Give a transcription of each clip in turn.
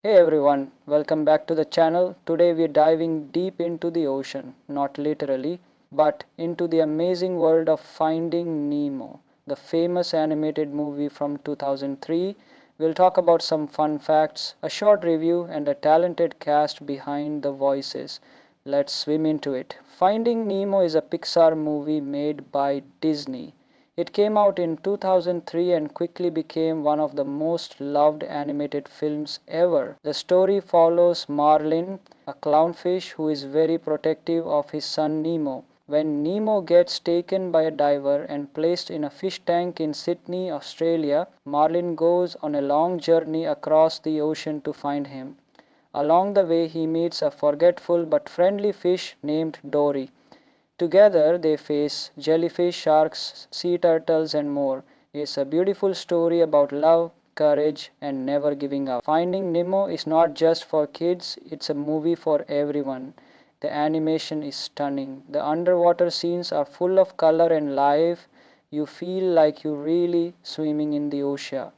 Hey everyone, welcome back to the channel. Today we're diving deep into the ocean, not literally, but into the amazing world of Finding Nemo, the famous animated movie from 2003. We'll talk about some fun facts, a short review, and a talented cast behind the voices. Let's swim into it. Finding Nemo is a Pixar movie made by Disney. It came out in 2003 and quickly became one of the most loved animated films ever. The story follows Marlin, a clownfish who is very protective of his son Nemo. When Nemo gets taken by a diver and placed in a fish tank in Sydney, Australia, Marlin goes on a long journey across the ocean to find him. Along the way, he meets a forgetful but friendly fish named Dory. Together they face jellyfish, sharks, sea turtles, and more. It's a beautiful story about love, courage, and never giving up. Finding Nemo is not just for kids, it's a movie for everyone. The animation is stunning. The underwater scenes are full of color and life. You feel like you're really swimming in the ocean.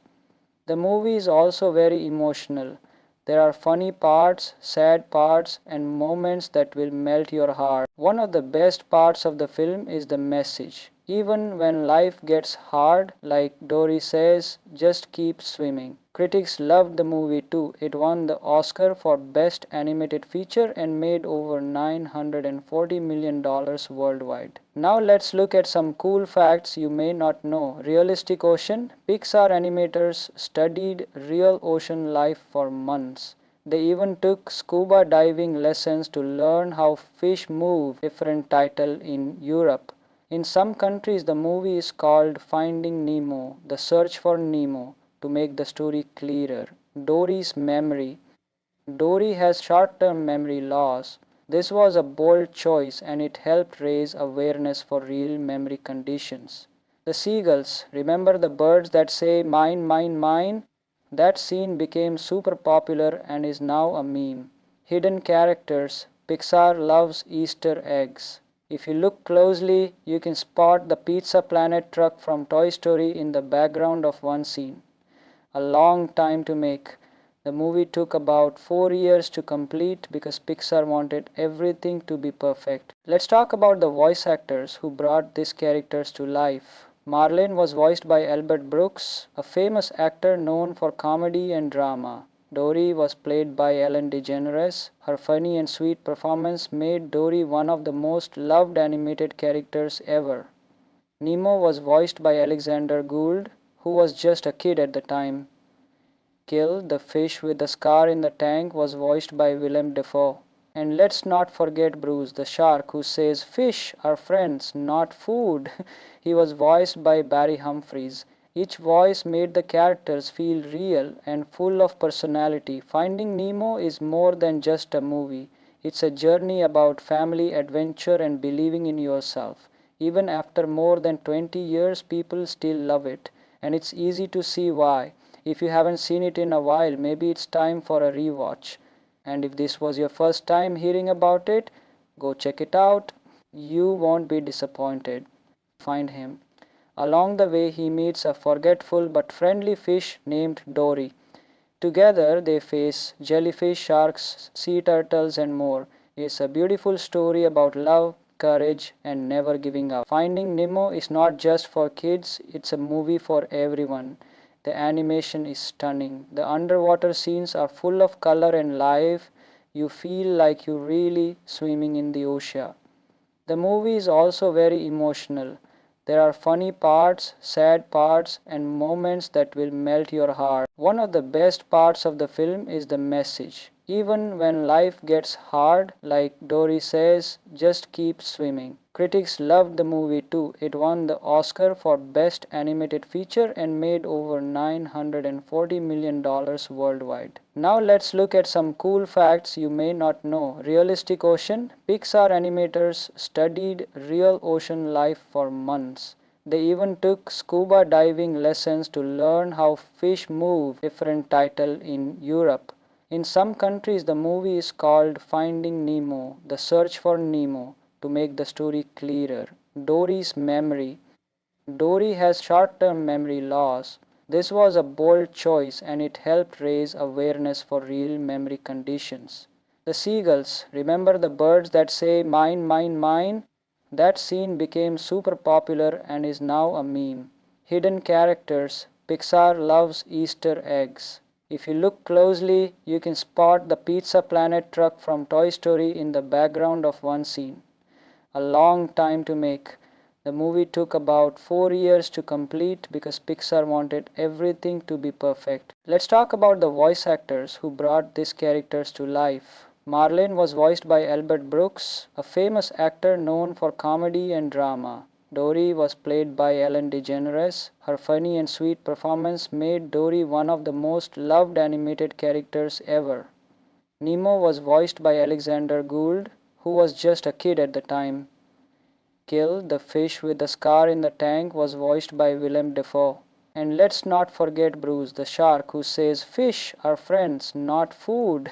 The movie is also very emotional. There are funny parts, sad parts, and moments that will melt your heart. One of the best parts of the film is the message. Even when life gets hard, like Dory says, just keep swimming. Critics loved the movie too. It won the Oscar for Best Animated Feature and made over $940 million worldwide. Now let's look at some cool facts you may not know. Realistic ocean. Pixar animators studied real ocean life for months. They even took scuba diving lessons to learn how fish move. Different title in Europe. In some countries, the movie is called Finding Nemo, The Search for Nemo, to make the story clearer. Dory's memory. Dory has short-term memory loss. This was a bold choice and it helped raise awareness for real memory conditions. The seagulls, remember the birds that say mine, mine, mine? That scene became super popular and is now a meme. Hidden characters, Pixar loves Easter eggs. If you look closely, you can spot the Pizza Planet truck from Toy Story in the background of one scene. A long time to make. The movie took about 4 years to complete because Pixar wanted everything to be perfect. Let's talk about the voice actors who brought these characters to life. Marlin was voiced by Albert Brooks, a famous actor known for comedy and drama. Dory was played by Ellen DeGeneres. Her funny and sweet performance made Dory one of the most loved animated characters ever. Nemo was voiced by Alexander Gould, who was just a kid at the time. Kill, the fish with the scar in the tank, was voiced by Willem Dafoe. And let's not forget Bruce, the shark, who says fish are friends, not food. He was voiced by Barry Humphries. Each voice made the characters feel real and full of personality. Finding Nemo is more than just a movie. It's a journey about family, adventure, and believing in yourself. Even after more than 20 years, people still love it. And it's easy to see why. If you haven't seen it in a while, maybe it's time for a rewatch. And if this was your first time hearing about it, go check it out. You won't be disappointed. Find him. Along the way, he meets a forgetful but friendly fish named Dory. Together, they face jellyfish, sharks, sea turtles, and more. It's a beautiful story about love, courage, and never giving up. Finding Nemo is not just for kids, it's a movie for everyone. The animation is stunning. The underwater scenes are full of color and life. You feel like you're really swimming in the ocean. The movie is also very emotional. There are funny parts, sad parts, and moments that will melt your heart. One of the best parts of the film is the message. Even when life gets hard, like Dory says, just keep swimming. Critics loved the movie too. It won the Oscar for Best Animated Feature and made over $940 million worldwide. Now let's look at some cool facts you may not know. Realistic ocean. Pixar animators studied real ocean life for months. They even took scuba diving lessons to learn how fish move. Different title in Europe. In some countries, the movie is called Finding Nemo, The Search for Nemo, to make the story clearer. Dory's memory. Dory has short term memory loss. This was a bold choice and it helped raise awareness for real memory conditions. The seagulls, remember the birds that say mine, mine, mine? That scene became super popular and is now a meme. Hidden characters, Pixar loves Easter eggs. If you look closely, you can spot the Pizza Planet truck from Toy Story in the background of one scene. A long time to make. The movie took about 4 years to complete because Pixar wanted everything to be perfect. Let's talk about the voice actors who brought these characters to life. Marlene was voiced by Albert Brooks, a famous actor known for comedy and drama. Dory was played by Ellen DeGeneres. Her funny and sweet performance made Dory one of the most loved animated characters ever. Nemo was voiced by Alexander Gould, who was just a kid at the time. Kill, the fish with the scar in the tank, was voiced by Willem Dafoe. And let's not forget Bruce, the shark, who says fish are friends, not food.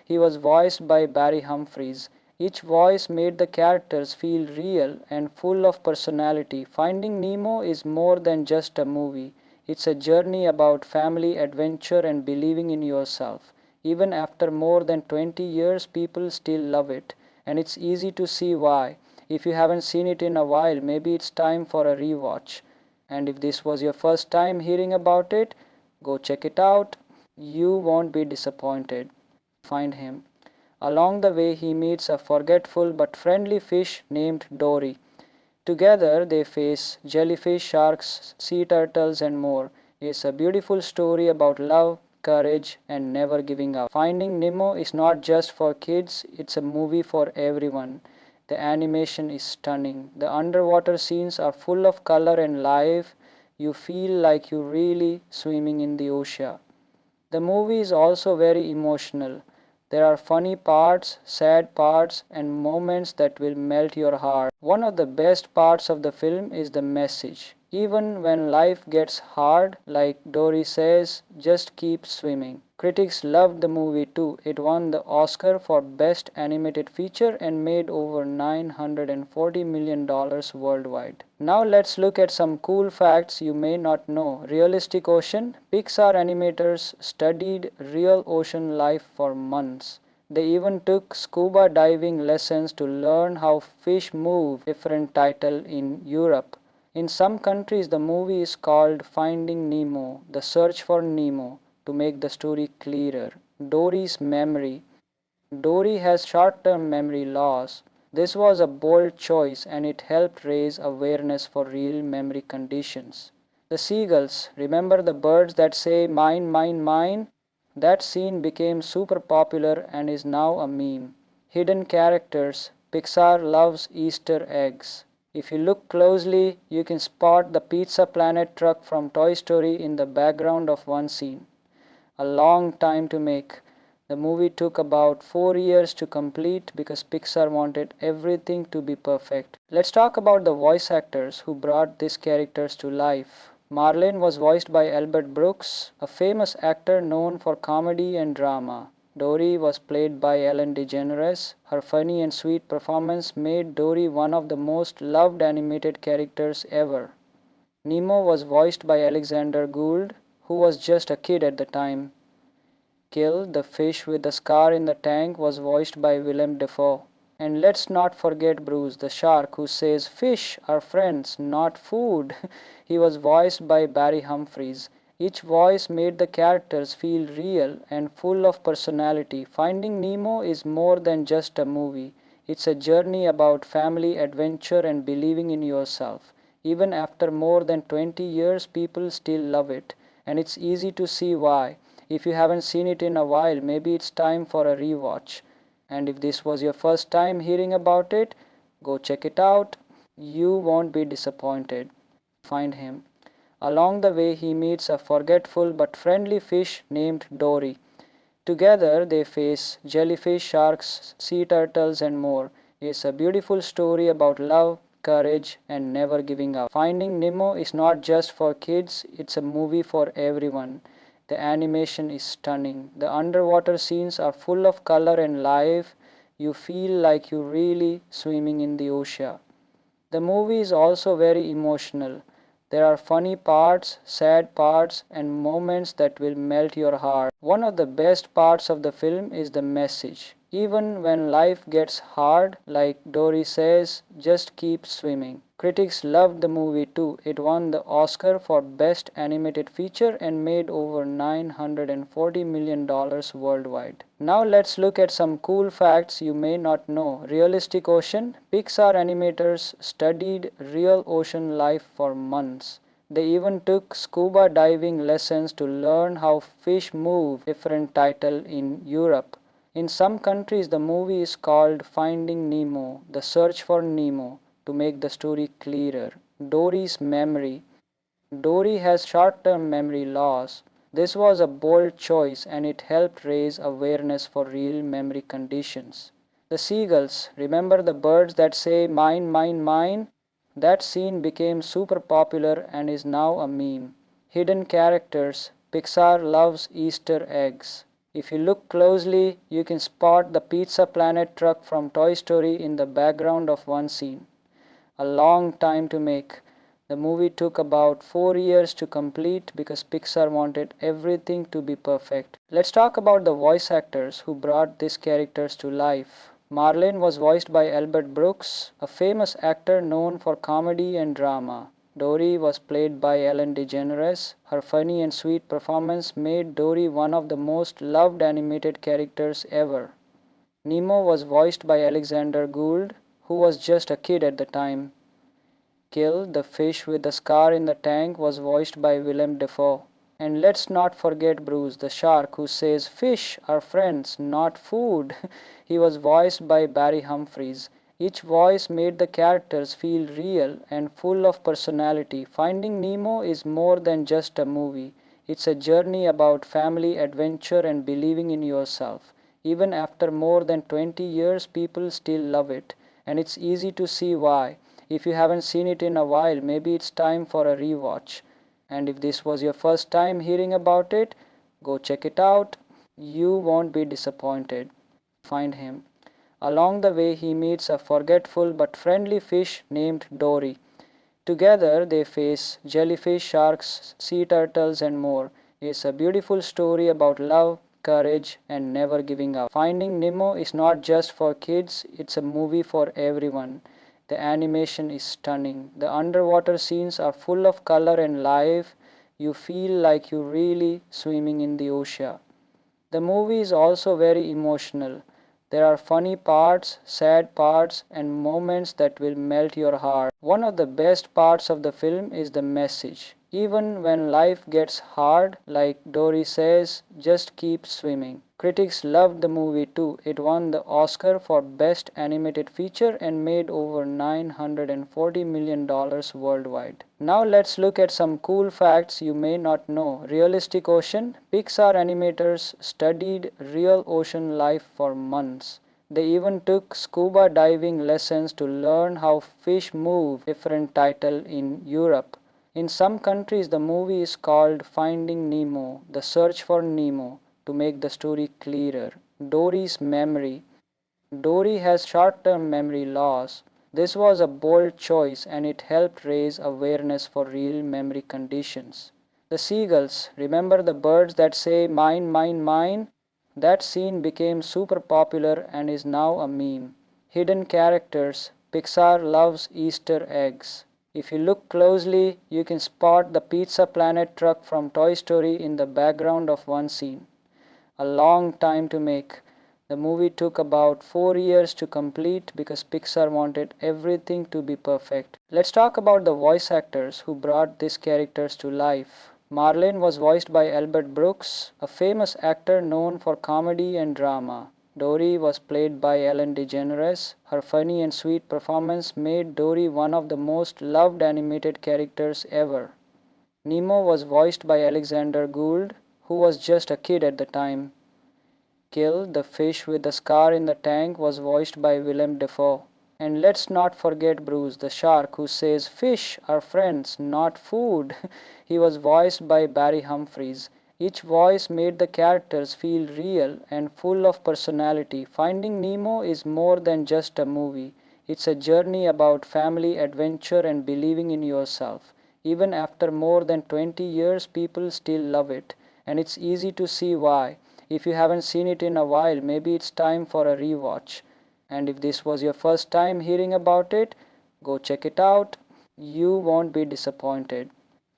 He was voiced by Barry Humphries. Each voice made the characters feel real and full of personality. Finding Nemo is more than just a movie. It's a journey about family, adventure, and believing in yourself. Even after more than 20 years, people still love it. And it's easy to see why. If you haven't seen it in a while, maybe it's time for a rewatch. And if this was your first time hearing about it, go check it out. You won't be disappointed. Find him. Along the way, he meets a forgetful but friendly fish named Dory. Together, they face jellyfish, sharks, sea turtles, and more. It's a beautiful story about love, courage, and never giving up. Finding Nemo is not just for kids, it's a movie for everyone. The animation is stunning. The underwater scenes are full of color and life. You feel like you're really swimming in the ocean. The movie is also very emotional. There are funny parts, sad parts, and moments that will melt your heart. One of the best parts of the film is the message. Even when life gets hard, like Dory says, just keep swimming. Critics loved the movie too. It won the Oscar for Best Animated Feature and made over $940 million worldwide. Now let's look at some cool facts you may not know. Realistic ocean. Pixar animators studied real ocean life for months. They even took scuba diving lessons to learn how fish move. Different title in Europe. In some countries, the movie is called Finding Nemo, The Search for Nemo, to make the story clearer. Dory's memory. Dory has short-term memory loss. This was a bold choice and it helped raise awareness for real memory conditions. The seagulls, remember the birds that say mine, mine, mine? That scene became super popular and is now a meme. Hidden characters, Pixar loves Easter eggs. If you look closely, you can spot the Pizza Planet truck from Toy Story in the background of one scene. A long time to make. The movie took about 4 years to complete because Pixar wanted everything to be perfect. Let's talk about the voice actors who brought these characters to life. Marlene was voiced by Albert Brooks, a famous actor known for comedy and drama. Dory was played by Ellen DeGeneres. Her funny and sweet performance made Dory one of the most loved animated characters ever. Nemo was voiced by Alexander Gould, who was just a kid at the time. Kill, the fish with the scar in the tank, was voiced by Willem Dafoe. And let's not forget Bruce, the shark, who says fish are friends, not food. He was voiced by Barry Humphries. Each voice made the characters feel real and full of personality. Finding Nemo is more than just a movie. It's a journey about family, adventure, and believing in yourself. Even after more than 20 years, people still love it. And it's easy to see why. If you haven't seen it in a while, maybe it's time for a rewatch. And if this was your first time hearing about it, go check it out. You won't be disappointed. Find him. Along the way, he meets a forgetful but friendly fish named Dory. Together, they face jellyfish, sharks, sea turtles, and more. It's a beautiful story about love, courage, and never giving up. Finding Nemo is not just for kids, it's a movie for everyone. The animation is stunning. The underwater scenes are full of color and life. You feel like you're really swimming in the ocean. The movie is also very emotional. There are funny parts, sad parts, and moments that will melt your heart. One of the best parts of the film is the message. Even when life gets hard, like Dory says, just keep swimming. Critics loved the movie too. It won the Oscar for Best Animated Feature and made over $940 million worldwide. Now let's look at some cool facts you may not know. Realistic Ocean. Pixar animators studied real ocean life for months. They even took scuba diving lessons to learn how fish move. Different title in Europe. In some countries, the movie is called Finding Nemo, The Search for Nemo, to make the story clearer. Dory's memory. Dory has short-term memory loss. This was a bold choice and it helped raise awareness for real memory conditions. The seagulls. Remember the birds that say mine, mine, mine? That scene became super popular and is now a meme. Hidden characters. Pixar loves Easter eggs. If you look closely, you can spot the Pizza Planet truck from Toy Story in the background of one scene. A long time to make. The movie took about 4 years to complete because Pixar wanted everything to be perfect. Let's talk about the voice actors who brought these characters to life. Marlene was voiced by Albert Brooks, a famous actor known for comedy and drama. Dory was played by Ellen DeGeneres. Her funny and sweet performance made Dory one of the most loved animated characters ever. Nemo was voiced by Alexander Gould, who was just a kid at the time. Kill, the fish with the scar in the tank, was voiced by Willem Dafoe. And let's not forget Bruce, the shark, who says fish are friends, not food. He was voiced by Barry Humphries. Each voice made the characters feel real and full of personality. Finding Nemo is more than just a movie. It's a journey about family, adventure, and believing in yourself. Even after more than 20 years, people still love it. And it's easy to see why. If you haven't seen it in a while, maybe it's time for a rewatch. And if this was your first time hearing about it, go check it out. You won't be disappointed. Find him. Along the way, he meets a forgetful but friendly fish named Dory. Together, they face jellyfish, sharks, sea turtles, and more. It's a beautiful story about love, courage, and never giving up. Finding Nemo is not just for kids, it's a movie for everyone. The animation is stunning. The underwater scenes are full of color and life. You feel like you're really swimming in the ocean. The movie is also very emotional. There are funny parts, sad parts, and moments that will melt your heart. One of the best parts of the film is the message. Even when life gets hard, like Dory says, just keep swimming. Critics loved the movie too. It won the Oscar for Best Animated Feature and made over $940 million worldwide. Now let's look at some cool facts you may not know. Realistic Ocean. Pixar animators studied real ocean life for months. They even took scuba diving lessons to learn how fish move. Different title in Europe. In some countries, the movie is called Finding Nemo, The Search for Nemo, to make the story clearer. Dory's memory. Dory has short-term memory loss. This was a bold choice and it helped raise awareness for real memory conditions. The seagulls. Remember the birds that say mine, mine, mine? That scene became super popular and is now a meme. Hidden characters. Pixar loves Easter eggs. If you look closely, you can spot the Pizza Planet truck from Toy Story in the background of one scene. A long time to make. The movie took about 4 years to complete because Pixar wanted everything to be perfect. Let's talk about the voice actors who brought these characters to life. Marlene was voiced by Albert Brooks, a famous actor known for comedy and drama. Dory was played by Ellen DeGeneres. Her funny and sweet performance made Dory one of the most loved animated characters ever. Nemo was voiced by Alexander Gould, who was just a kid at the time. Kill, the fish with the scar in the tank, was voiced by Willem Dafoe. And let's not forget Bruce, the shark, who says fish are friends, not food. He was voiced by Barry Humphries. Each voice made the characters feel real and full of personality. Finding Nemo is more than just a movie. It's a journey about family, adventure, and believing in yourself. Even after more than 20 years, people still love it. And it's easy to see why. If you haven't seen it in a while, maybe it's time for a rewatch. And if this was your first time hearing about it, go check it out. You won't be disappointed.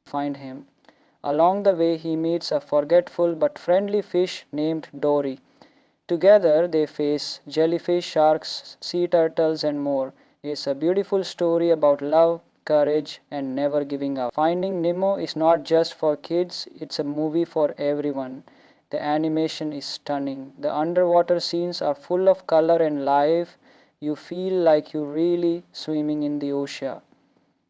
Find him. Along the way, he meets a forgetful but friendly fish named Dory. Together, they face jellyfish, sharks, sea turtles, and more. It's a beautiful story about love, courage, and never giving up. Finding Nemo is not just for kids, it's a movie for everyone. The animation is stunning. The underwater scenes are full of color and life. You feel like you're really swimming in the ocean.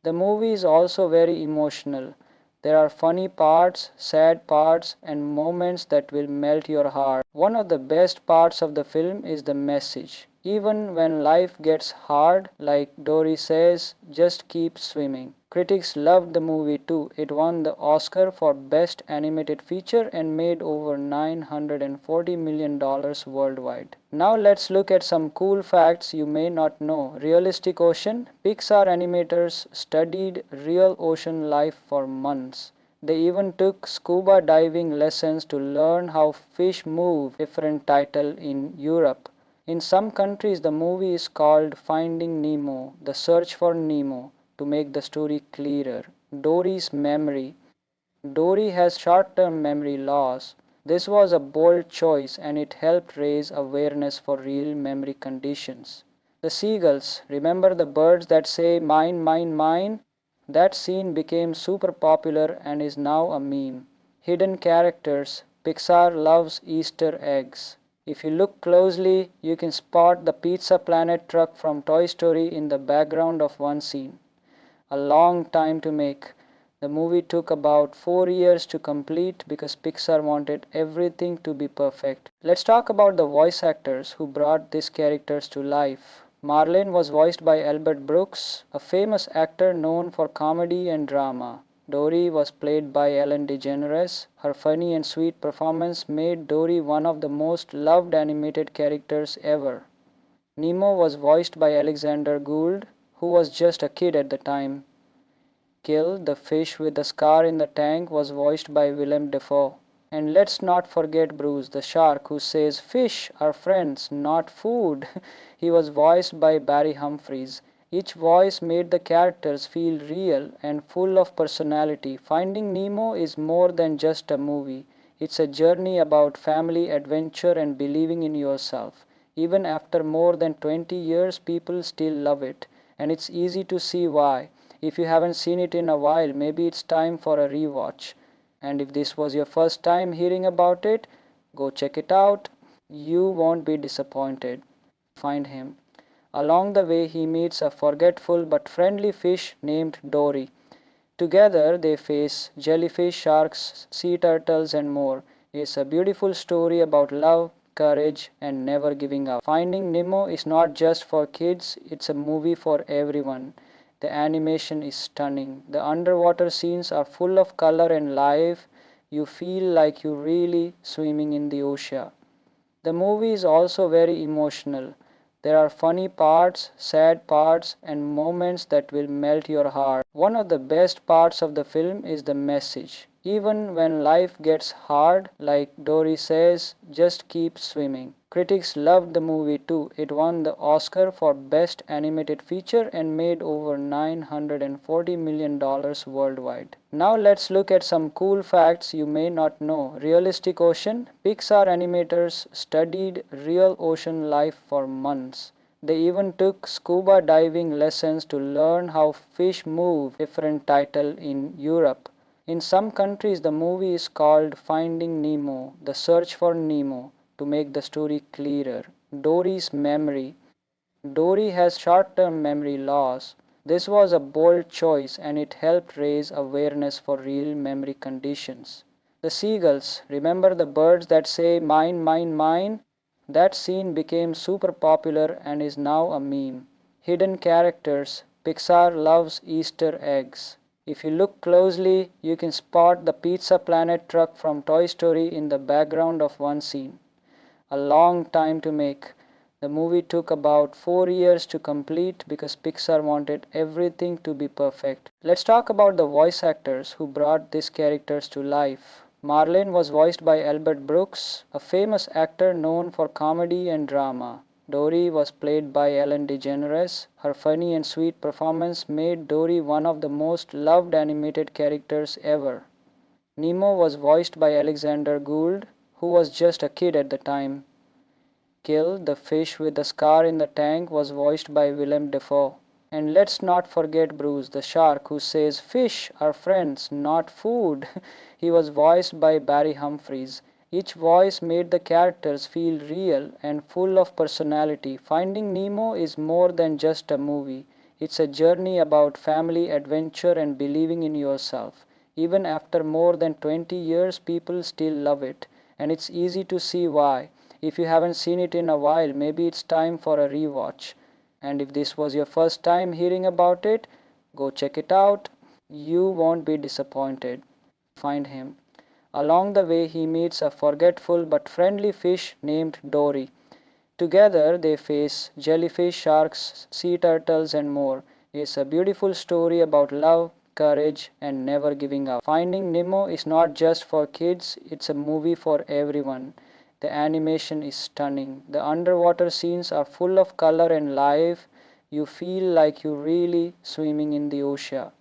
The movie is also very emotional. There are funny parts, sad parts, and moments that will melt your heart. One of the best parts of the film is the message. Even when life gets hard, like Dory says, just keep swimming. Critics loved the movie too. It won the Oscar for Best Animated Feature and made over $940 million worldwide. Now let's look at some cool facts you may not know. Realistic Ocean. Pixar animators studied real ocean life for months. They even took scuba diving lessons to learn how fish move. Different title in Europe. In some countries, the movie is called Finding Nemo, The Search for Nemo, to make the story clearer. Dory's memory. Dory has short-term memory loss. This was a bold choice and it helped raise awareness for real memory conditions. The seagulls. Remember the birds that say mine, mine, mine? That scene became super popular and is now a meme. Hidden characters. Pixar loves Easter eggs. If you look closely, you can spot the Pizza Planet truck from Toy Story in the background of one scene. A long time to make. The movie took about 4 years to complete because Pixar wanted everything to be perfect. Let's talk about the voice actors who brought these characters to life. Marlene was voiced by Albert Brooks, a famous actor known for comedy and drama. Dory was played by Ellen DeGeneres. Her funny and sweet performance made Dory one of the most loved animated characters ever. Nemo was voiced by Alexander Gould, who was just a kid at the time. Kill, the fish with the scar in the tank, was voiced by Willem Dafoe. And let's not forget Bruce, the shark, who says fish are friends, not food. He was voiced by Barry Humphries. Each voice made the characters feel real and full of personality. Finding Nemo is more than just a movie. It's a journey about family, adventure, and believing in yourself. Even after more than 20 years, people still love it. And it's easy to see why. If you haven't seen it in a while, maybe it's time for a rewatch. And if this was your first time hearing about it, go check it out. You won't be disappointed. Find him. Along the way, he meets a forgetful but friendly fish named Dory. Together, they face jellyfish, sharks, sea turtles, and more. It's a beautiful story about love, courage, and never giving up. Finding Nemo is not just for kids, it's a movie for everyone. The animation is stunning. The underwater scenes are full of color and life. You feel like you're really swimming in the ocean. The movie is also very emotional. There are funny parts, sad parts, and moments that will melt your heart. One of the best parts of the film is the message. Even when life gets hard, like Dory says, just keep swimming. Critics loved the movie too. It won the Oscar for Best Animated Feature and made over $940 million worldwide. Now let's look at some cool facts you may not know. Realistic Ocean. Pixar animators studied real ocean life for months. They even took scuba diving lessons to learn how fish move. Different title in Europe. In some countries, the movie is called Finding Nemo, The Search for Nemo, to make the story clearer. Dory's memory. Dory has short-term memory loss. This was a bold choice and it helped raise awareness for real memory conditions. The seagulls. Remember the birds that say mine, mine, mine? That scene became super popular and is now a meme. Hidden characters. Pixar loves Easter eggs. If you look closely, you can spot the Pizza Planet truck from Toy Story in the background of one scene. A long time to make. The movie took about 4 years to complete because Pixar wanted everything to be perfect. Let's talk about the voice actors who brought these characters to life. Marlene was voiced by Albert Brooks, a famous actor known for comedy and drama. Dory was played by Ellen DeGeneres. Her funny and sweet performance made Dory one of the most loved animated characters ever. Nemo was voiced by Alexander Gould, who was just a kid at the time. Kill, the fish with the scar in the tank, was voiced by Willem Dafoe. And let's not forget Bruce, the shark, who says fish are friends, not food. He was voiced by Barry Humphries. Each voice made the characters feel real and full of personality. Finding Nemo is more than just a movie. It's a journey about family, adventure, and believing in yourself. Even after more than 20 years, people still love it. And it's easy to see why. If you haven't seen it in a while, maybe it's time for a rewatch. And if this was your first time hearing about it, go check it out. You won't be disappointed. Find him. Along the way, he meets a forgetful but friendly fish named Dory. Together, they face jellyfish, sharks, sea turtles, and more. It's a beautiful story about love, courage, and never giving up. Finding Nemo is not just for kids, it's a movie for everyone. The animation is stunning. The underwater scenes are full of color and life. You feel like you're really swimming in the ocean.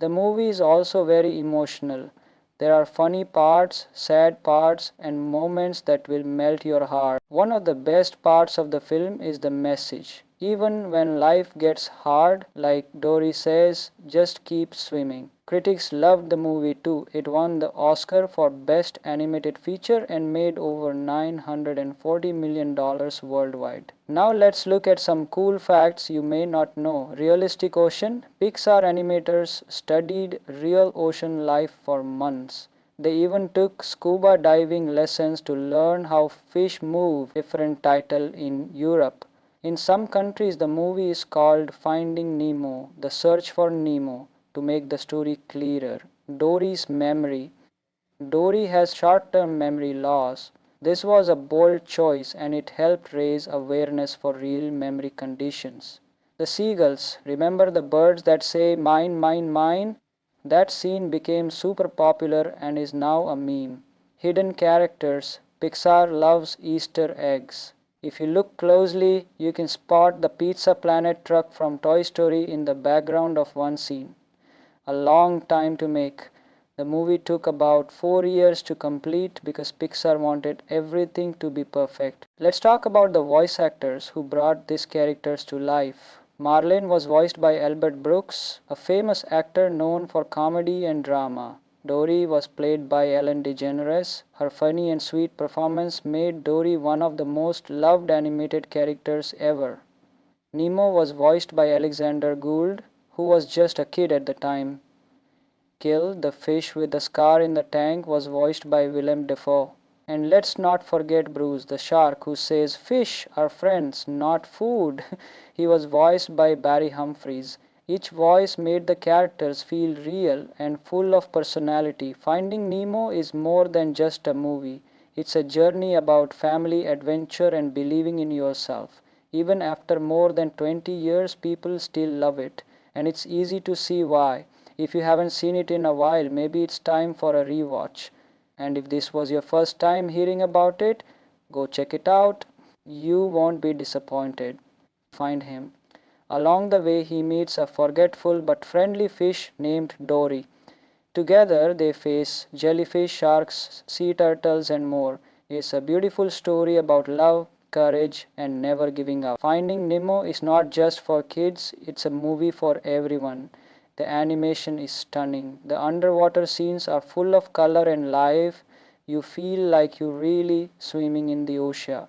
The movie is also very emotional. There are funny parts, sad parts, and moments that will melt your heart. One of the best parts of the film is the message. Even when life gets hard, like Dory says, just keep swimming. Critics loved the movie too. It won the Oscar for Best Animated Feature and made over $940 million worldwide. Now let's look at some cool facts you may not know. Realistic Ocean. Pixar animators studied real ocean life for months. They even took scuba diving lessons to learn how fish move. Different title in Europe. In some countries, the movie is called Finding Nemo, The Search for Nemo, to make the story clearer. Dory's memory. Dory has short-term memory loss. This was a bold choice and it helped raise awareness for real memory conditions. The seagulls. Remember the birds that say mine, mine, mine? That scene became super popular and is now a meme. Hidden characters. Pixar loves Easter eggs. If you look closely, you can spot the Pizza Planet truck from Toy Story in the background of one scene. A long time to make. The movie took about 4 years to complete because Pixar wanted everything to be perfect. Let's talk about the voice actors who brought these characters to life. Marlene was voiced by Albert Brooks, a famous actor known for comedy and drama. Dory was played by Ellen DeGeneres. Her funny and sweet performance made Dory one of the most loved animated characters ever. Nemo was voiced by Alexander Gould, who was just a kid at the time. Kill, the fish with the scar in the tank, was voiced by Willem Dafoe. And let's not forget Bruce, the shark, who says fish are friends, not food. He was voiced by Barry Humphries. Each voice made the characters feel real and full of personality. Finding Nemo is more than just a movie. It's a journey about family, adventure, and believing in yourself. Even after more than 20 years, people still love it. And it's easy to see why. If you haven't seen it in a while, maybe it's time for a rewatch. And if this was your first time hearing about it, go check it out. You won't be disappointed. Find him. Along the way, he meets a forgetful but friendly fish named Dory. Together, they face jellyfish, sharks, sea turtles, and more. It's a beautiful story about love, courage, and never giving up. Finding Nemo is not just for kids, it's a movie for everyone. The animation is stunning. The underwater scenes are full of color and life. You feel like you're really swimming in the ocean.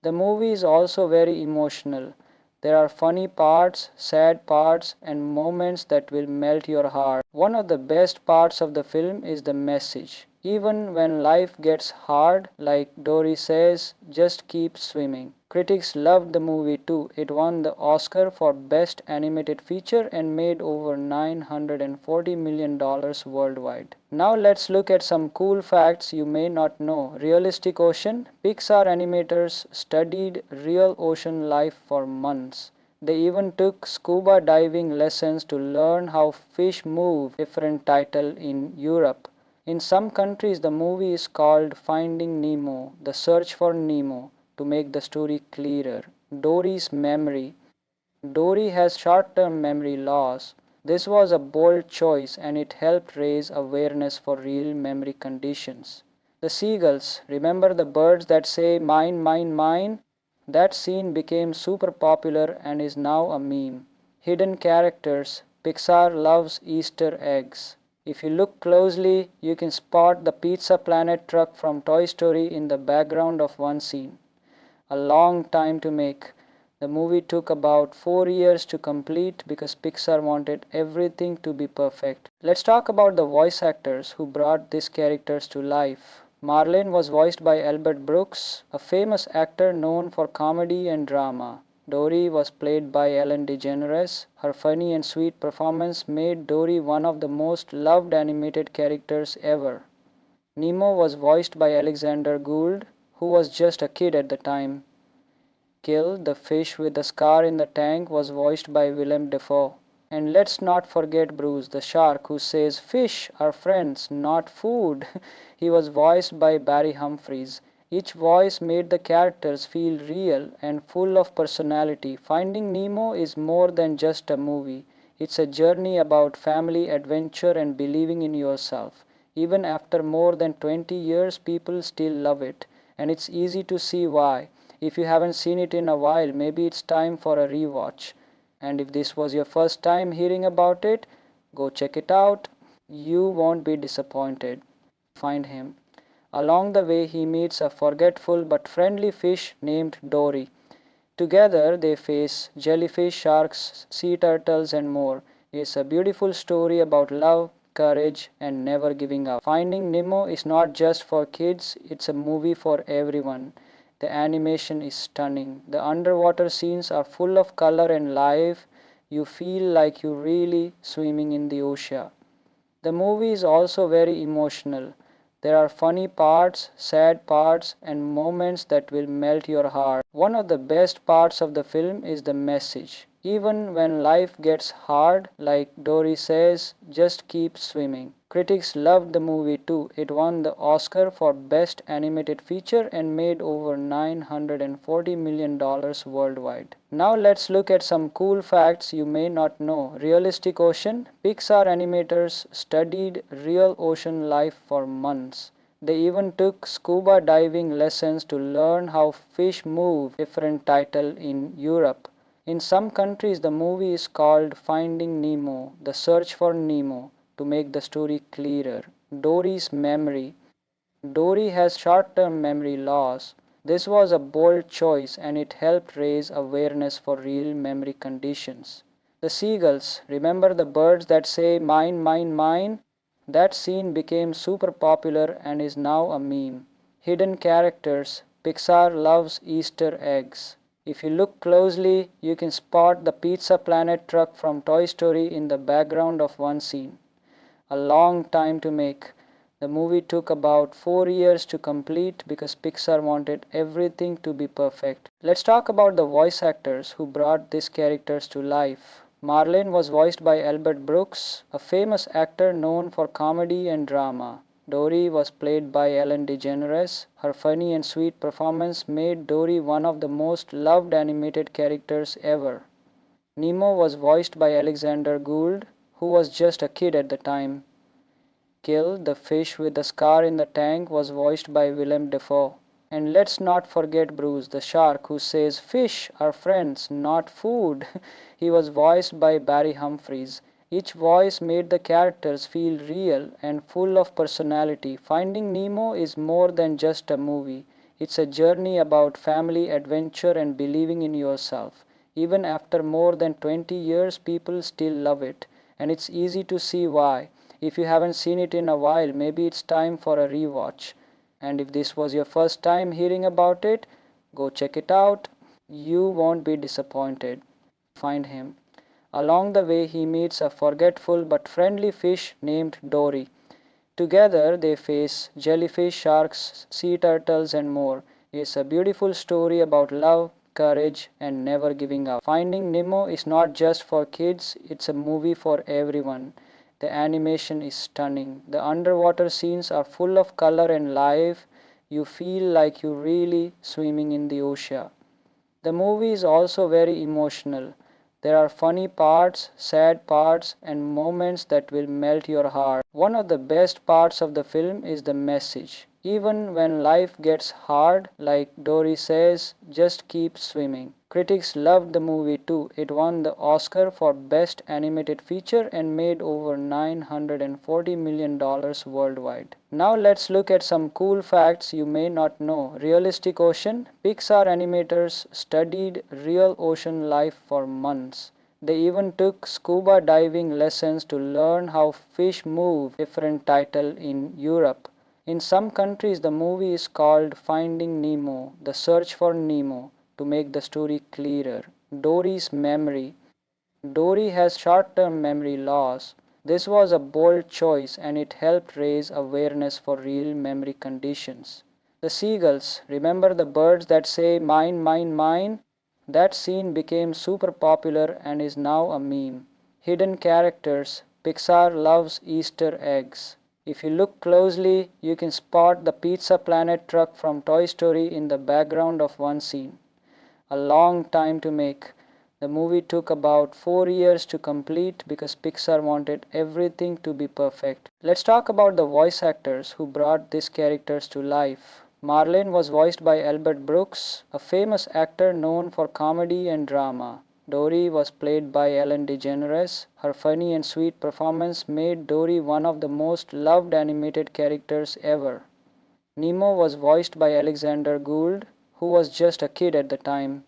The movie is also very emotional. There are funny parts, sad parts, and moments that will melt your heart. One of the best parts of the film is the message. Even when life gets hard, like Dory says, just keep swimming. Critics loved the movie too. It won the Oscar for Best Animated Feature and made over $940 million worldwide. Now let's look at some cool facts you may not know. Realistic Ocean. Pixar animators studied real ocean life for months. They even took scuba diving lessons to learn how fish move. Different title in Europe. In some countries, the movie is called Finding Nemo, The Search for Nemo, to make the story clearer. Dory's memory. Dory has short term memory loss. This was a bold choice and it helped raise awareness for real memory conditions. The seagulls. Remember the birds that say mine, mine, mine? That scene became super popular and is now a meme. Hidden characters. Pixar loves Easter eggs. If you look closely, you can spot the Pizza Planet truck from Toy Story in the background of one scene. A long time to make. The movie took about 4 years to complete because Pixar wanted everything to be perfect. Let's talk about the voice actors who brought these characters to life. Marlene was voiced by Albert Brooks, a famous actor known for comedy and drama. Dory was played by Ellen DeGeneres. Her funny and sweet performance made Dory one of the most loved animated characters ever. Nemo was voiced by Alexander Gould, who was just a kid at the time. Kill, the fish with the scar in the tank, was voiced by Willem Dafoe. And let's not forget Bruce, the shark, who says fish are friends, not food. He was voiced by Barry Humphries. Each voice made the characters feel real and full of personality. Finding Nemo is more than just a movie. It's a journey about family, adventure, and believing in yourself. Even after more than 20 years, people still love it. And it's easy to see why. If you haven't seen it in a while, maybe it's time for a rewatch. And if this was your first time hearing about it, go check it out. You won't be disappointed. Find him. Along the way, he meets a forgetful but friendly fish named Dory. Together, they face jellyfish, sharks, sea turtles, and more. It's a beautiful story about love, courage, and never giving up. Finding Nemo is not just for kids, it's a movie for everyone. The animation is stunning. The underwater scenes are full of color and life. You feel like you're really swimming in the ocean. The movie is also very emotional. There are funny parts, sad parts, and moments that will melt your heart. One of the best parts of the film is the message. Even when life gets hard, like Dory says, just keep swimming. Critics loved the movie too. It won the Oscar for Best Animated Feature and made over $940 million worldwide. Now let's look at some cool facts you may not know. Realistic Ocean. Pixar animators studied real ocean life for months. They even took scuba diving lessons to learn how fish move. Different title in Europe. In some countries, the movie is called Finding Nemo, The Search for Nemo, to make the story clearer. Dory's memory. Dory has short term memory loss. This was a bold choice and it helped raise awareness for real memory conditions. The seagulls. Remember the birds that say mine, mine, mine? That scene became super popular and is now a meme. Hidden characters. Pixar loves Easter eggs. If you look closely, you can spot the Pizza Planet truck from Toy Story in the background of one scene. A long time to make. The movie took about 4 years to complete because Pixar wanted everything to be perfect. Let's talk about the voice actors who brought these characters to life. Marlene was voiced by Albert Brooks, a famous actor known for comedy and drama. Dory was played by Ellen DeGeneres. Her funny and sweet performance made Dory one of the most loved animated characters ever. Nemo was voiced by Alexander Gould, who was just a kid at the time. Kill, the fish with the scar in the tank, was voiced by Willem Dafoe. And let's not forget Bruce, the shark, who says fish are friends, not food. He was voiced by Barry Humphries. Each voice made the characters feel real and full of personality. Finding Nemo is more than just a movie. It's a journey about family, adventure, and believing in yourself. Even after more than 20 years, people still love it. And it's easy to see why. If you haven't seen it in a while, maybe it's time for a rewatch. And if this was your first time hearing about it, go check it out. You won't be disappointed. Find him. Along the way, he meets a forgetful but friendly fish named Dory. Together, they face jellyfish, sharks, sea turtles, and more. It's a beautiful story about love, courage, and never giving up. Finding Nemo is not just for kids, it's a movie for everyone. The animation is stunning. The underwater scenes are full of color and life. You feel like you're really swimming in the ocean. The movie is also very emotional. There are funny parts, sad parts, and moments that will melt your heart. One of the best parts of the film is the message. Even when life gets hard, like Dory says, just keep swimming. Critics loved the movie too. It won the Oscar for Best Animated Feature and made over $940 million worldwide. Now let's look at some cool facts you may not know. Realistic Ocean. Pixar animators studied real ocean life for months. They even took scuba diving lessons to learn how fish move. Different title in Europe. In some countries, the movie is called Finding Nemo, The Search for Nemo, to make the story clearer. Dory's memory. Dory has short-term memory loss. This was a bold choice and it helped raise awareness for real memory conditions. The seagulls. Remember the birds that say mine, mine, mine? That scene became super popular and is now a meme. Hidden characters. Pixar loves Easter eggs. If you look closely, you can spot the Pizza Planet truck from Toy Story in the background of one scene. A long time to make. The movie took about 4 years to complete because Pixar wanted everything to be perfect. Let's talk about the voice actors who brought these characters to life. Marlene was voiced by Albert Brooks, a famous actor known for comedy and drama. Dory was played by Ellen DeGeneres. Her funny and sweet performance made Dory one of the most loved animated characters ever. Nemo was voiced by Alexander Gould, who was just a kid at the time.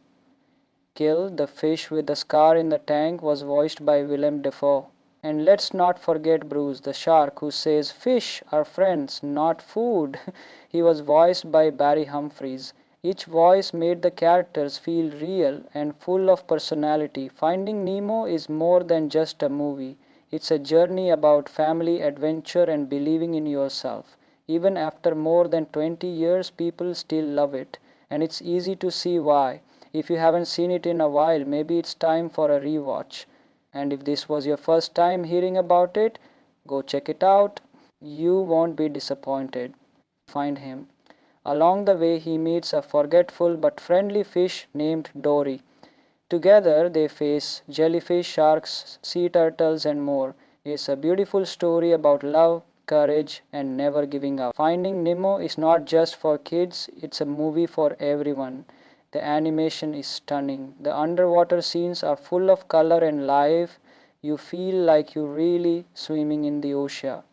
Kill, the fish with the scar in the tank, was voiced by Willem Dafoe. And let's not forget Bruce, the shark, who says fish are friends, not food. He was voiced by Barry Humphries. Each voice made the characters feel real and full of personality. Finding Nemo is more than just a movie. It's a journey about family, adventure, and believing in yourself. Even after more than 20 years, people still love it. And it's easy to see why. If you haven't seen it in a while, maybe it's time for a rewatch. And if this was your first time hearing about it, go check it out. You won't be disappointed. Find him. Along the way, he meets a forgetful but friendly fish named Dory. Together, they face jellyfish, sharks, sea turtles, and more. It's a beautiful story about love, courage, and never giving up. Finding Nemo is not just for kids, it's a movie for everyone. The animation is stunning. The underwater scenes are full of color and life. You feel like you're really swimming in the ocean.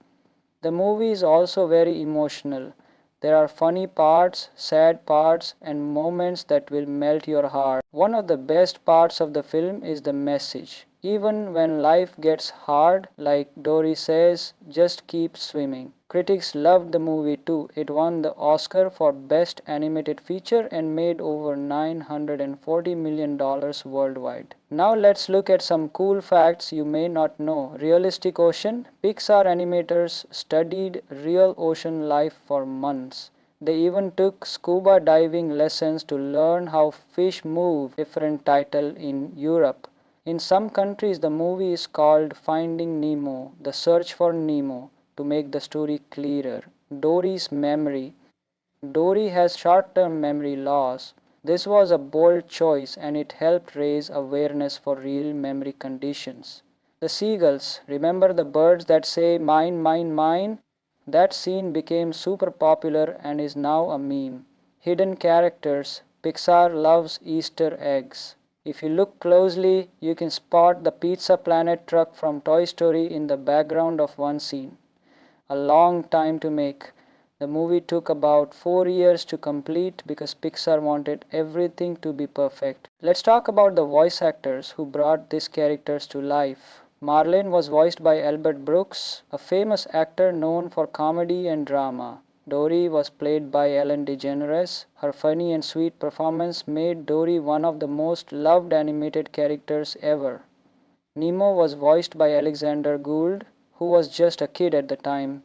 The movie is also very emotional. There are funny parts, sad parts, and moments that will melt your heart. One of the best parts of the film is the message. Even when life gets hard, like Dory says, just keep swimming. Critics loved the movie too. It won the Oscar for Best Animated Feature and made over $940 million worldwide. Now let's look at some cool facts you may not know. Realistic Ocean. Pixar animators studied real ocean life for months. They even took scuba diving lessons to learn how fish move. Different title in Europe. In some countries, the movie is called Finding Nemo, The Search for Nemo, to make the story clearer. Dory's memory. Dory has short-term memory loss. This was a bold choice and it helped raise awareness for real memory conditions. The seagulls. Remember the birds that say mine, mine, mine? That scene became super popular and is now a meme. Hidden characters. Pixar loves Easter eggs. If you look closely, you can spot the Pizza Planet truck from Toy Story in the background of one scene. A long time to make. The movie took about 4 years to complete because Pixar wanted everything to be perfect. Let's talk about the voice actors who brought these characters to life. Marlene was voiced by Albert Brooks, a famous actor known for comedy and drama. Dory was played by Ellen DeGeneres. Her funny and sweet performance made Dory one of the most loved animated characters ever. Nemo was voiced by Alexander Gould, who was just a kid at the time.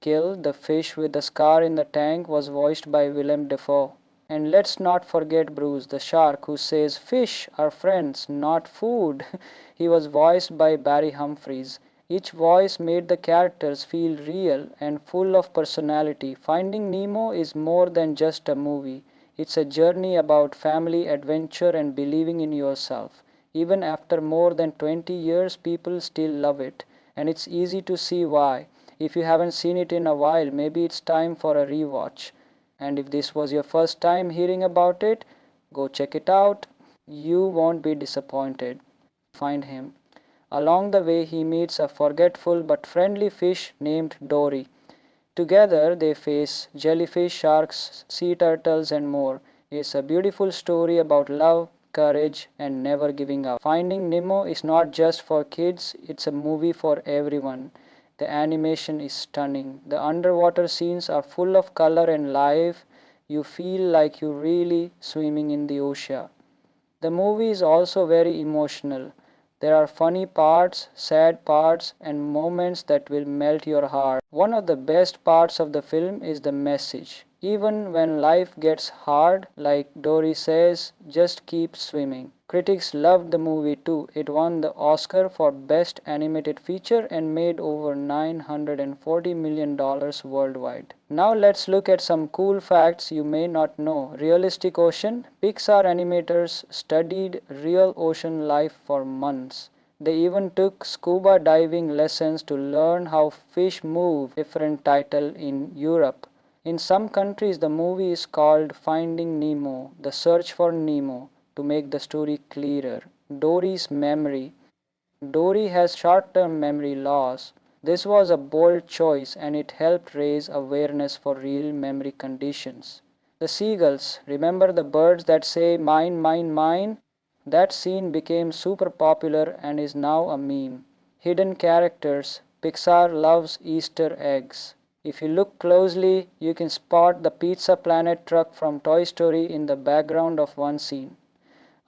Kill, the fish with the scar in the tank, was voiced by Willem Dafoe. And let's not forget Bruce, the shark, who says, "Fish are friends, not food." He was voiced by Barry Humphries. Each voice made the characters feel real and full of personality. Finding Nemo is more than just a movie. It's a journey about family, adventure, and believing in yourself. Even after more than 20 years, people still love it. And it's easy to see why. If you haven't seen it in a while, maybe it's time for a rewatch. And if this was your first time hearing about it, go check it out. You won't be disappointed. Find him. Along the way, he meets a forgetful but friendly fish named Dory. Together, they face jellyfish, sharks, sea turtles, and more. It's a beautiful story about love, courage, and never giving up. Finding Nemo is not just for kids, it's a movie for everyone. The animation is stunning. The underwater scenes are full of color and life. You feel like you're really swimming in the ocean. The movie is also very emotional. There are funny parts, sad parts, and moments that will melt your heart. One of the best parts of the film is the message. Even when life gets hard, like Dory says, just keep swimming. Critics loved the movie too. It won the Oscar for Best Animated Feature and made over $940 million worldwide. Now let's look at some cool facts you may not know. Realistic Ocean. Pixar animators studied real ocean life for months. They even took scuba diving lessons to learn how fish move. Different title in Europe. In some countries, the movie is called Finding Nemo, The Search for Nemo, to make the story clearer. Dory's memory. Dory has short-term memory loss. This was a bold choice and it helped raise awareness for real memory conditions. The seagulls. Remember the birds that say mine, mine, mine? That scene became super popular and is now a meme. Hidden characters. Pixar loves Easter eggs. If you look closely, you can spot the Pizza Planet truck from Toy Story in the background of one scene.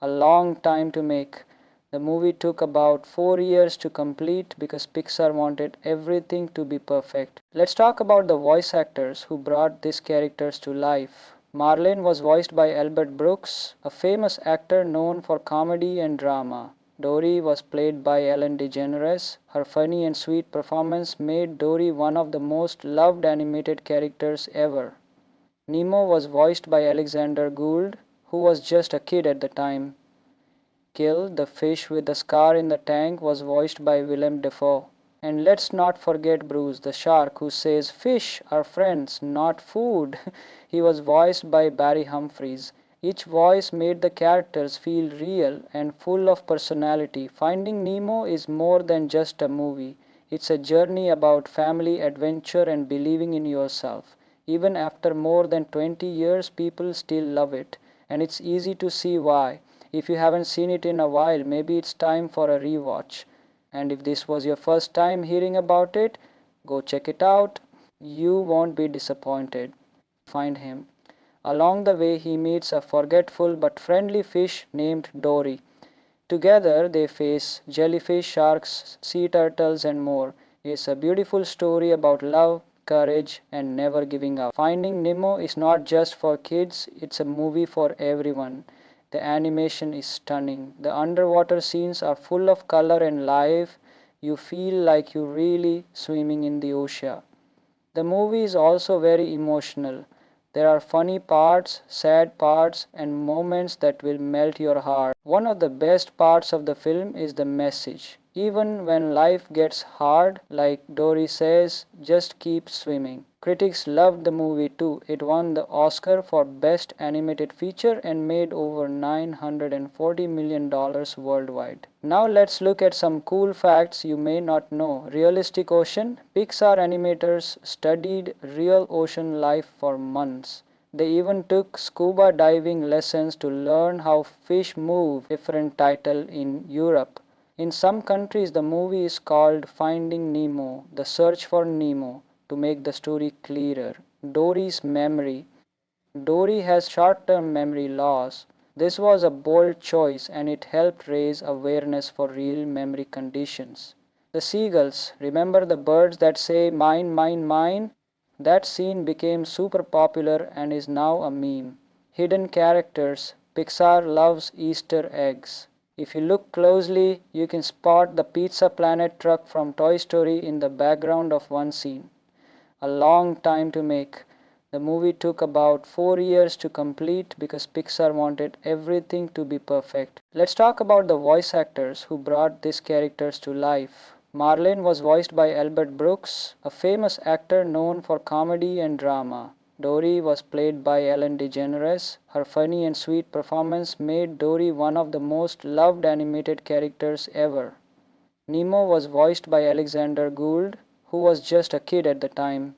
A long time to make. The movie took about 4 years to complete because Pixar wanted everything to be perfect. Let's talk about the voice actors who brought these characters to life. Marlene was voiced by Albert Brooks, a famous actor known for comedy and drama. Dory was played by Ellen DeGeneres. Her funny and sweet performance made Dory one of the most loved animated characters ever. Nemo was voiced by Alexander Gould, who was just a kid at the time. Kill, the fish with the scar in the tank, was voiced by Willem Dafoe. And let's not forget Bruce, the shark, who says, "Fish are friends, not food." He was voiced by Barry Humphries. Each voice made the characters feel real and full of personality. Finding Nemo is more than just a movie. It's a journey about family, adventure, and believing in yourself. Even after more than 20 years, people still love it. And it's easy to see why. If you haven't seen it in a while, maybe it's time for a rewatch. And if this was your first time hearing about it, go check it out. You won't be disappointed. Find him. Along the way, he meets a forgetful but friendly fish named Dory. Together, they face jellyfish, sharks, sea turtles, and more. It's a beautiful story about love, courage, and never giving up. Finding Nemo is not just for kids, it's a movie for everyone. The animation is stunning. The underwater scenes are full of color and life. You feel like you're really swimming in the ocean. The movie is also very emotional. There are funny parts, sad parts, and moments that will melt your heart. One of the best parts of the film is the message. Even when life gets hard, like Dory says, just keep swimming. Critics loved the movie too. It won the Oscar for Best Animated Feature and made over $940 million worldwide. Now let's look at some cool facts you may not know. Realistic Ocean. Pixar animators studied real ocean life for months. They even took scuba diving lessons to learn how fish move. Different title in Europe. In some countries, the movie is called Finding Nemo, The Search for Nemo, to make the story clearer. Dory's memory. Dory has short-term memory loss. This was a bold choice and it helped raise awareness for real memory conditions. The seagulls, remember the birds that say mine, mine, mine? That scene became super popular and is now a meme. Hidden characters, Pixar loves Easter eggs. If you look closely, you can spot the Pizza Planet truck from Toy Story in the background of one scene. A long time to make. The movie took about 4 years to complete because Pixar wanted everything to be perfect. Let's talk about the voice actors who brought these characters to life. Marlene was voiced by Albert Brooks, a famous actor known for comedy and drama. Dory was played by Ellen DeGeneres. Her funny and sweet performance made Dory one of the most loved animated characters ever. Nemo was voiced by Alexander Gould, who was just a kid at the time.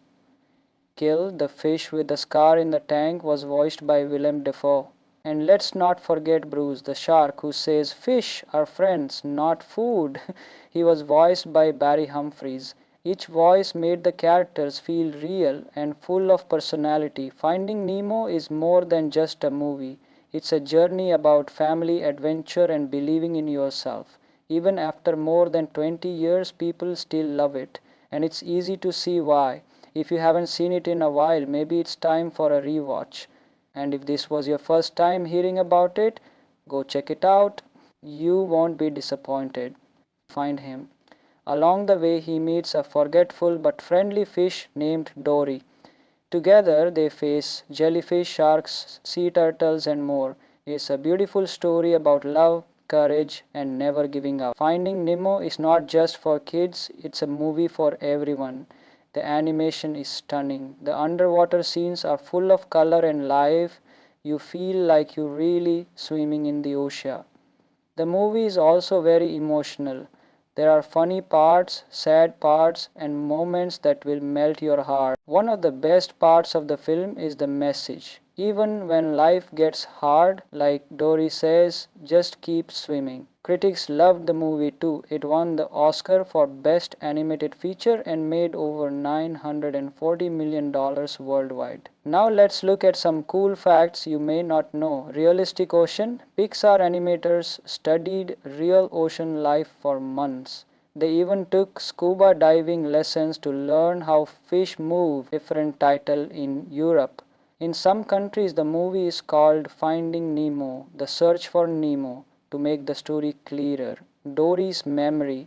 Kill, the fish with the scar in the tank, was voiced by Willem Dafoe. And let's not forget Bruce, the shark, who says fish are friends, not food. He was voiced by Barry Humphries. Each voice made the characters feel real and full of personality. Finding Nemo is more than just a movie. It's a journey about family, adventure, and believing in yourself. Even after more than 20 years, people still love it. And it's easy to see why. If you haven't seen it in a while, maybe it's time for a rewatch. And if this was your first time hearing about it, go check it out. You won't be disappointed. Find him. Along the way, he meets a forgetful but friendly fish named Dory. Together, they face jellyfish, sharks, sea turtles, and more. It's a beautiful story about love, courage, and never giving up. Finding Nemo is not just for kids, it's a movie for everyone. The animation is stunning. The underwater scenes are full of color and life. You feel like you're really swimming in the ocean. The movie is also very emotional. There are funny parts, sad parts, and moments that will melt your heart. One of the best parts of the film is the message. Even when life gets hard, like Dory says, just keep swimming. Critics loved the movie too. It won the Oscar for Best Animated Feature and made over $940 million worldwide. Now let's look at some cool facts you may not know. Realistic Ocean. Pixar animators studied real ocean life for months. They even took scuba diving lessons to learn how fish move. Different title in Europe. In some countries, the movie is called Finding Nemo, The Search for Nemo, to make the story clearer. Dory's memory.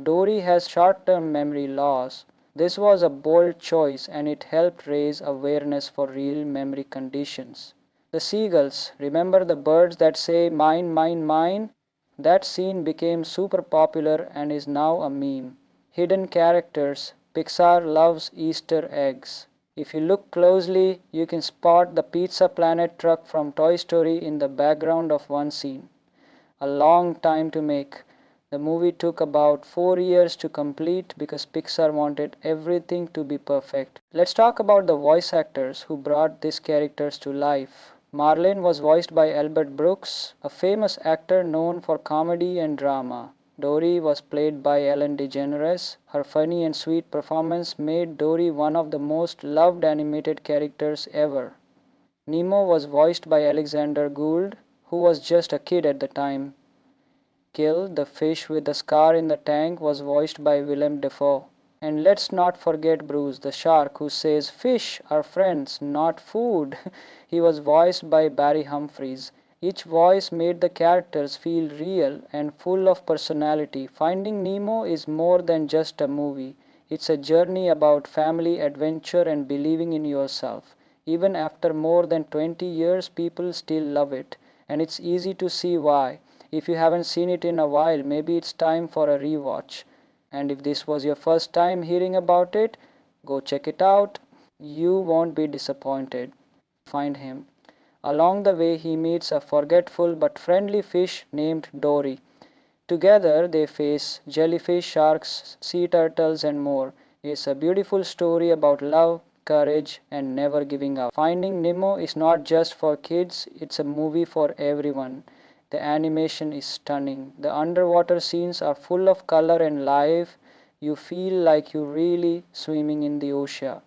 Dory has short-term memory loss. This was a bold choice and it helped raise awareness for real memory conditions. The seagulls, remember the birds that say mine, mine, mine? That scene became super popular and is now a meme. Hidden characters, Pixar loves Easter eggs. If you look closely, you can spot the Pizza Planet truck from Toy Story in the background of one scene. A long time to make. The movie took about 4 years to complete because Pixar wanted everything to be perfect. Let's talk about the voice actors who brought these characters to life. Marlene was voiced by Albert Brooks, a famous actor known for comedy and drama. Dory was played by Ellen DeGeneres. Her funny and sweet performance made Dory one of the most loved animated characters ever. Nemo was voiced by Alexander Gould, who was just a kid at the time. Kill, the fish with the scar in the tank, was voiced by Willem Dafoe. And let's not forget Bruce, the shark, who says fish are friends, not food. He was voiced by Barry Humphries. Each voice made the characters feel real and full of personality. Finding Nemo is more than just a movie. It's a journey about family, adventure, and believing in yourself. Even after more than 20 years, people still love it. And it's easy to see why. If you haven't seen it in a while, maybe it's time for a rewatch. And if this was your first time hearing about it, go check it out. You won't be disappointed. Find him. Along the way, he meets a forgetful but friendly fish named Dory. Together, they face jellyfish, sharks, sea turtles, and more. It's a beautiful story about love, courage, and never giving up. Finding Nemo is not just for kids, it's a movie for everyone. The animation is stunning. The underwater scenes are full of color and life. You feel like you're really swimming in the ocean.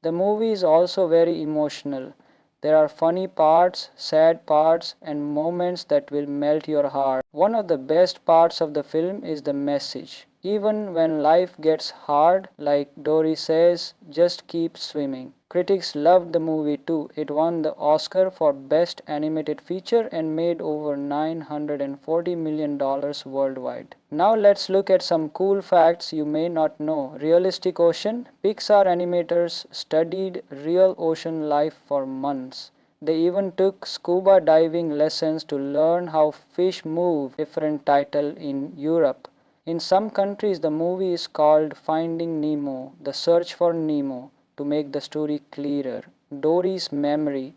The movie is also very emotional. There are funny parts, sad parts, and moments that will melt your heart. One of the best parts of the film is the message. Even when life gets hard, like Dory says, just keep swimming. Critics loved the movie too. It won the Oscar for Best Animated Feature and made over $940 million worldwide. Now let's look at some cool facts you may not know. Realistic Ocean. Pixar animators studied real ocean life for months. They even took scuba diving lessons to learn how fish move. Different title in Europe. In some countries, the movie is called Finding Nemo, The Search for Nemo, to make the story clearer. Dory's memory.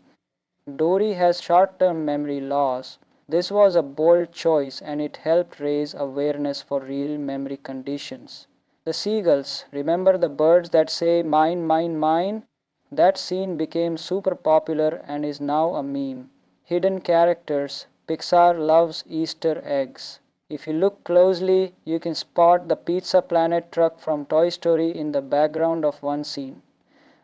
Dory has short-term memory loss. This was a bold choice and it helped raise awareness for real memory conditions. The seagulls. Remember the birds that say mine, mine, mine? That scene became super popular and is now a meme. Hidden characters. Pixar loves Easter eggs. If you look closely, you can spot the Pizza Planet truck from Toy Story in the background of one scene.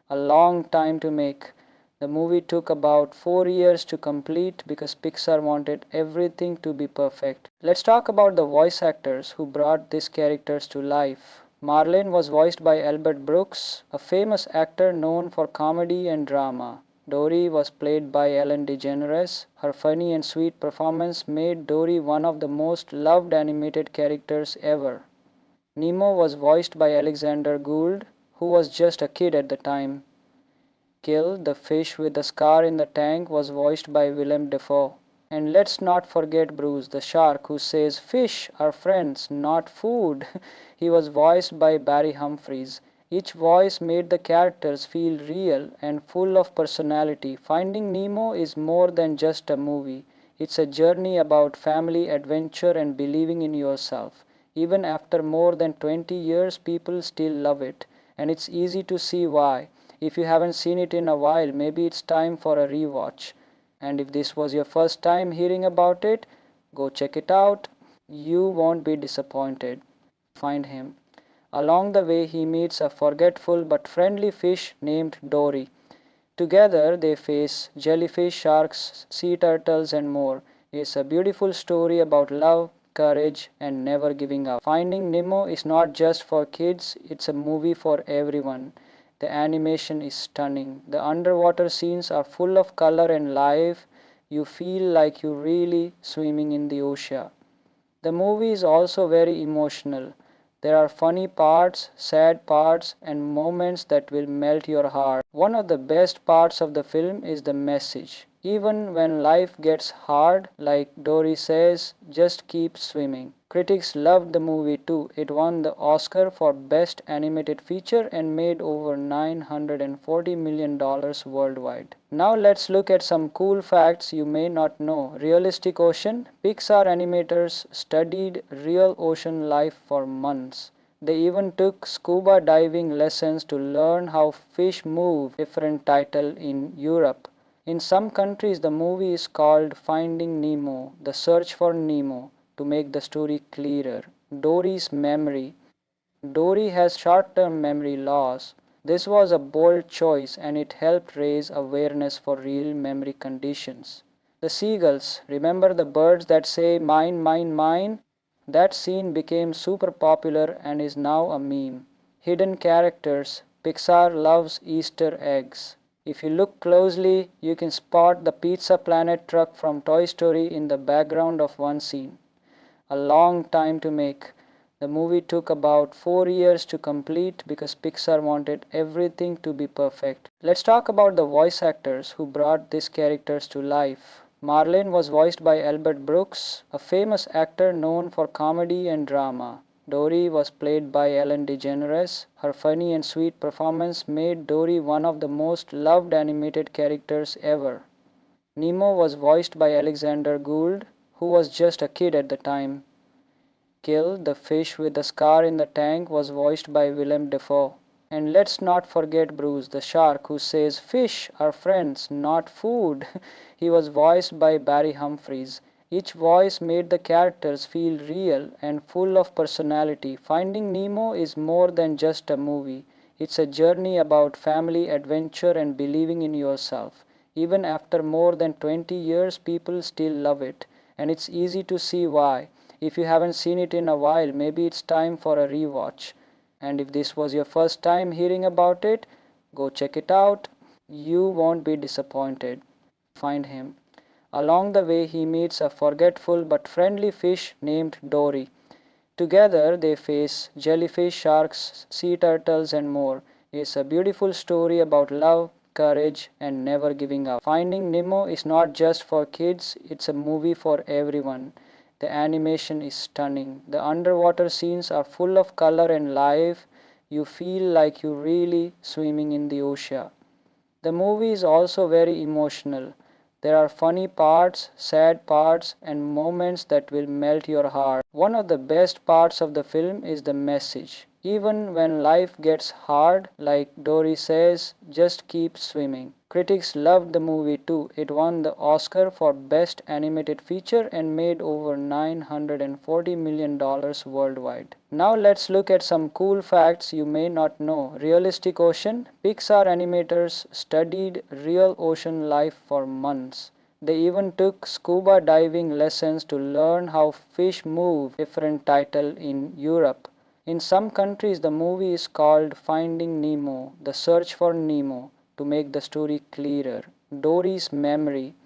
A long time to make. The movie took about 4 years to complete because Pixar wanted everything to be perfect. Let's talk about the voice actors who brought these characters to life. Marlene was voiced by Albert Brooks, a famous actor known for comedy and drama. Dory was played by Ellen DeGeneres. Her funny and sweet performance made Dory one of the most loved animated characters ever. Nemo was voiced by Alexander Gould, who was just a kid at the time. Kill, the fish with the scar in the tank, was voiced by Willem Dafoe. And let's not forget Bruce, the shark, who says, "Fish are friends, not food." He was voiced by Barry Humphries. Each voice made the characters feel real and full of personality. Finding Nemo is more than just a movie. It's a journey about family, adventure, and believing in yourself. Even after more than 20 years, people still love it. And it's easy to see why. If you haven't seen it in a while, maybe it's time for a rewatch. And if this was your first time hearing about it, go check it out. You won't be disappointed. Find him. Along the way, he meets a forgetful but friendly fish named Dory. Together, they face jellyfish, sharks, sea turtles, and more. It's a beautiful story about love, courage, and never giving up. Finding Nemo is not just for kids, it's a movie for everyone. The animation is stunning. The underwater scenes are full of color and life. You feel like you're really swimming in the ocean. The movie is also very emotional. There are funny parts, sad parts, and moments that will melt your heart. One of the best parts of the film is the message. Even when life gets hard, like Dory says, just keep swimming. Critics loved the movie too. It won the Oscar for Best Animated Feature and made over $940 million worldwide. Now let's look at some cool facts you may not know. Realistic Ocean. Pixar animators studied real ocean life for months. They even took scuba diving lessons to learn how fish move. Different title in Europe. In some countries, the movie is called Finding Nemo, The Search for Nemo, to make the story clearer. Dory's memory. Dory has short-term memory loss. This was a bold choice and it helped raise awareness for real memory conditions. The seagulls. Remember the birds that say mine, mine, mine? That scene became super popular and is now a meme. Hidden characters. Pixar loves Easter eggs. If you look closely, you can spot the Pizza Planet truck from Toy Story in the background of one scene. A long time to make. The movie took about 4 years to complete because Pixar wanted everything to be perfect. Let's talk about the voice actors who brought these characters to life. Marlene was voiced by Albert Brooks, a famous actor known for comedy and drama. Dory was played by Ellen DeGeneres. Her funny and sweet performance made Dory one of the most loved animated characters ever. Nemo was voiced by Alexander Gould, who was just a kid at the time. Kill, the fish with the scar in the tank, was voiced by Willem Dafoe. And let's not forget Bruce, the shark, who says, "Fish are friends, not food." He was voiced by Barry Humphries. Each voice made the characters feel real and full of personality. Finding Nemo is more than just a movie. It's a journey about family, adventure, and believing in yourself. Even after more than 20 years, people still love it, and it's easy to see why. If you haven't seen it in a while, maybe it's time for a rewatch. And if this was your first time hearing about it, go check it out. You won't be disappointed. Find him. Along the way, he meets a forgetful but friendly fish named Dory. Together, they face jellyfish, sharks, sea turtles, and more. It's a beautiful story about love, courage, and never giving up. Finding Nemo is not just for kids, it's a movie for everyone. The animation is stunning. The underwater scenes are full of color and life. You feel like you're really swimming in the ocean. The movie is also very emotional. There are funny parts, sad parts, and moments that will melt your heart. One of the best parts of the film is the message. Even when life gets hard, like Dory says, just keep swimming. Critics loved the movie too. It won the Oscar for Best Animated Feature and made over $940 million worldwide. Now let's look at some cool facts you may not know. Realistic Ocean. Pixar animators studied real ocean life for months. They even took scuba diving lessons to learn how fish move. Different title in Europe. In some countries, the movie is called Finding Nemo, The Search for Nemo, to make the story clearer. Dory's memory.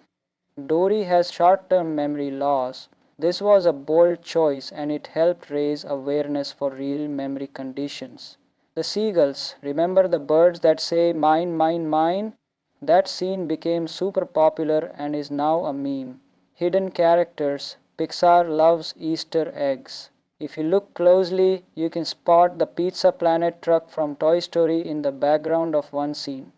Dory has short-term memory loss. This was a bold choice and it helped raise awareness for real memory conditions. The seagulls. Remember the birds that say mine, mine, mine? That scene became super popular and is now a meme. Hidden characters. Pixar loves Easter eggs. If you look closely, you can spot the Pizza Planet truck from Toy Story in the background of one scene.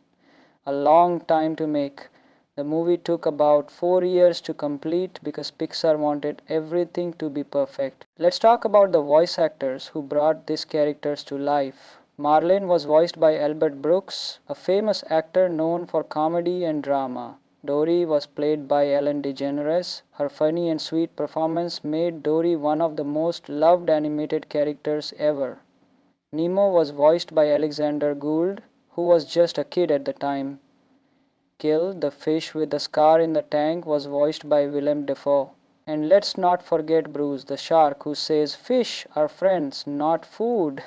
A long time to make. The movie took about 4 years to complete because Pixar wanted everything to be perfect. Let's talk about the voice actors who brought these characters to life. Marlene was voiced by Albert Brooks, a famous actor known for comedy and drama. Dory was played by Ellen DeGeneres. Her funny and sweet performance made Dory one of the most loved animated characters ever. Nemo was voiced by Alexander Gould, who was just a kid at the time. Kill, the fish with the scar in the tank, was voiced by Willem Dafoe. And let's not forget Bruce, the shark, who says fish are friends, not food.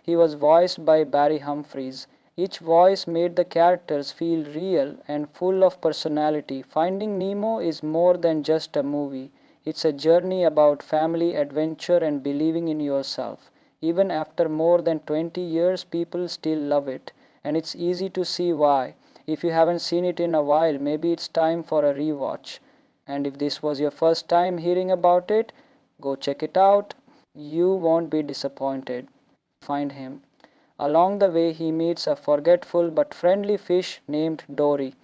He was voiced by Barry Humphries. Each voice made the characters feel real and full of personality. Finding Nemo is more than just a movie. It's a journey about family, adventure, and believing in yourself. Even after more than 20 years, people still love it. And it's easy to see why. If you haven't seen it in a while, maybe it's time for a rewatch. And if this was your first time hearing about it, go check it out. You won't be disappointed. Find him. Along the way, he meets a forgetful but friendly fish named Dory.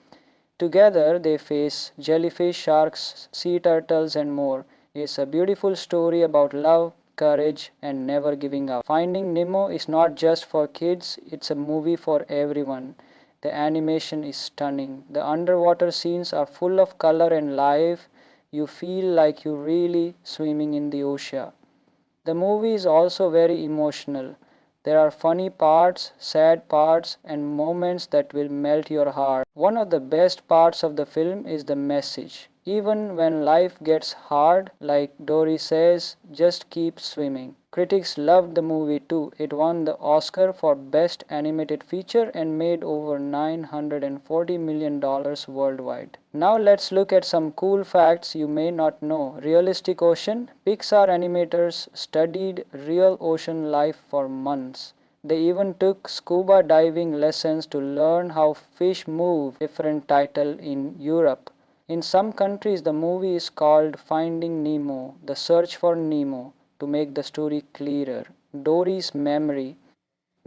Together, they face jellyfish, sharks, sea turtles, and more. It's a beautiful story about love, courage, and never giving up. Finding Nemo is not just for kids, it's a movie for everyone. The animation is stunning. The underwater scenes are full of color and life. You feel like you're really swimming in the ocean. The movie is also very emotional. There are funny parts, sad parts, and moments that will melt your heart. One of the best parts of the film is the message. Even when life gets hard, like Dory says, just keep swimming. Critics loved the movie too. It won the Oscar for Best Animated Feature and made over $940 million worldwide. Now let's look at some cool facts you may not know. Realistic Ocean. Pixar animators studied real ocean life for months. They even took scuba diving lessons to learn how fish move. Different title in Europe. In some countries, the movie is called Finding Nemo, The Search for Nemo, to make the story clearer. Dory's memory.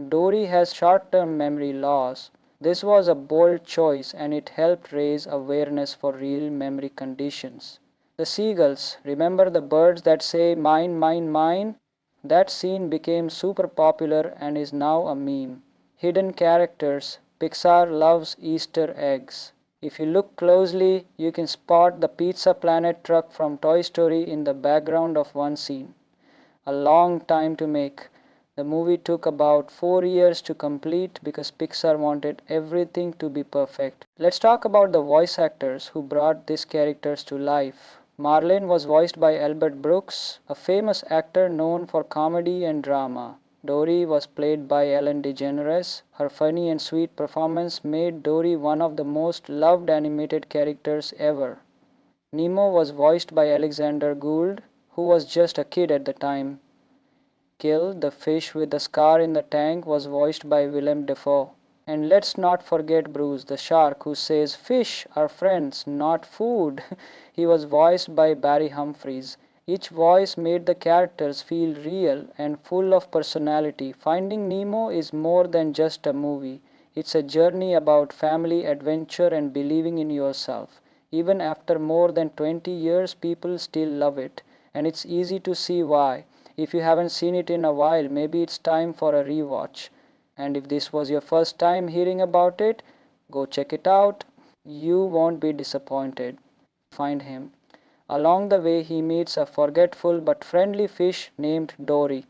Dory has short-term memory loss. This was a bold choice and it helped raise awareness for real memory conditions. The seagulls. Remember the birds that say mine, mine, mine? That scene became super popular and is now a meme. Hidden characters. Pixar loves Easter eggs. If you look closely, you can spot the Pizza Planet truck from Toy Story in the background of one scene. A long time to make. The The movie took about 4 years to complete because Pixar wanted everything to be perfect. Let's talk about the voice actors who brought these characters to life. Marlene was voiced by Albert Brooks, a famous actor known for comedy and drama. Dory was played by Ellen DeGeneres. Her funny and sweet performance made Dory one of the most loved animated characters ever. Nemo was voiced by Alexander Gould, who was just a kid at the time. Kill, the fish with the scar in the tank, was voiced by Willem Dafoe. And let's not forget Bruce, the shark, who says, "Fish are friends, not food." He was voiced by Barry Humphries. Each voice made the characters feel real and full of personality. Finding Nemo is more than just a movie. It's a journey about family, adventure, and believing in yourself. Even after more than 20 years, people still love it. And it's easy to see why. If you haven't seen it in a while, maybe it's time for a rewatch. And if this was your first time hearing about it, go check it out. You won't be disappointed. Find him. Along the way, he meets a forgetful but friendly fish named Dory.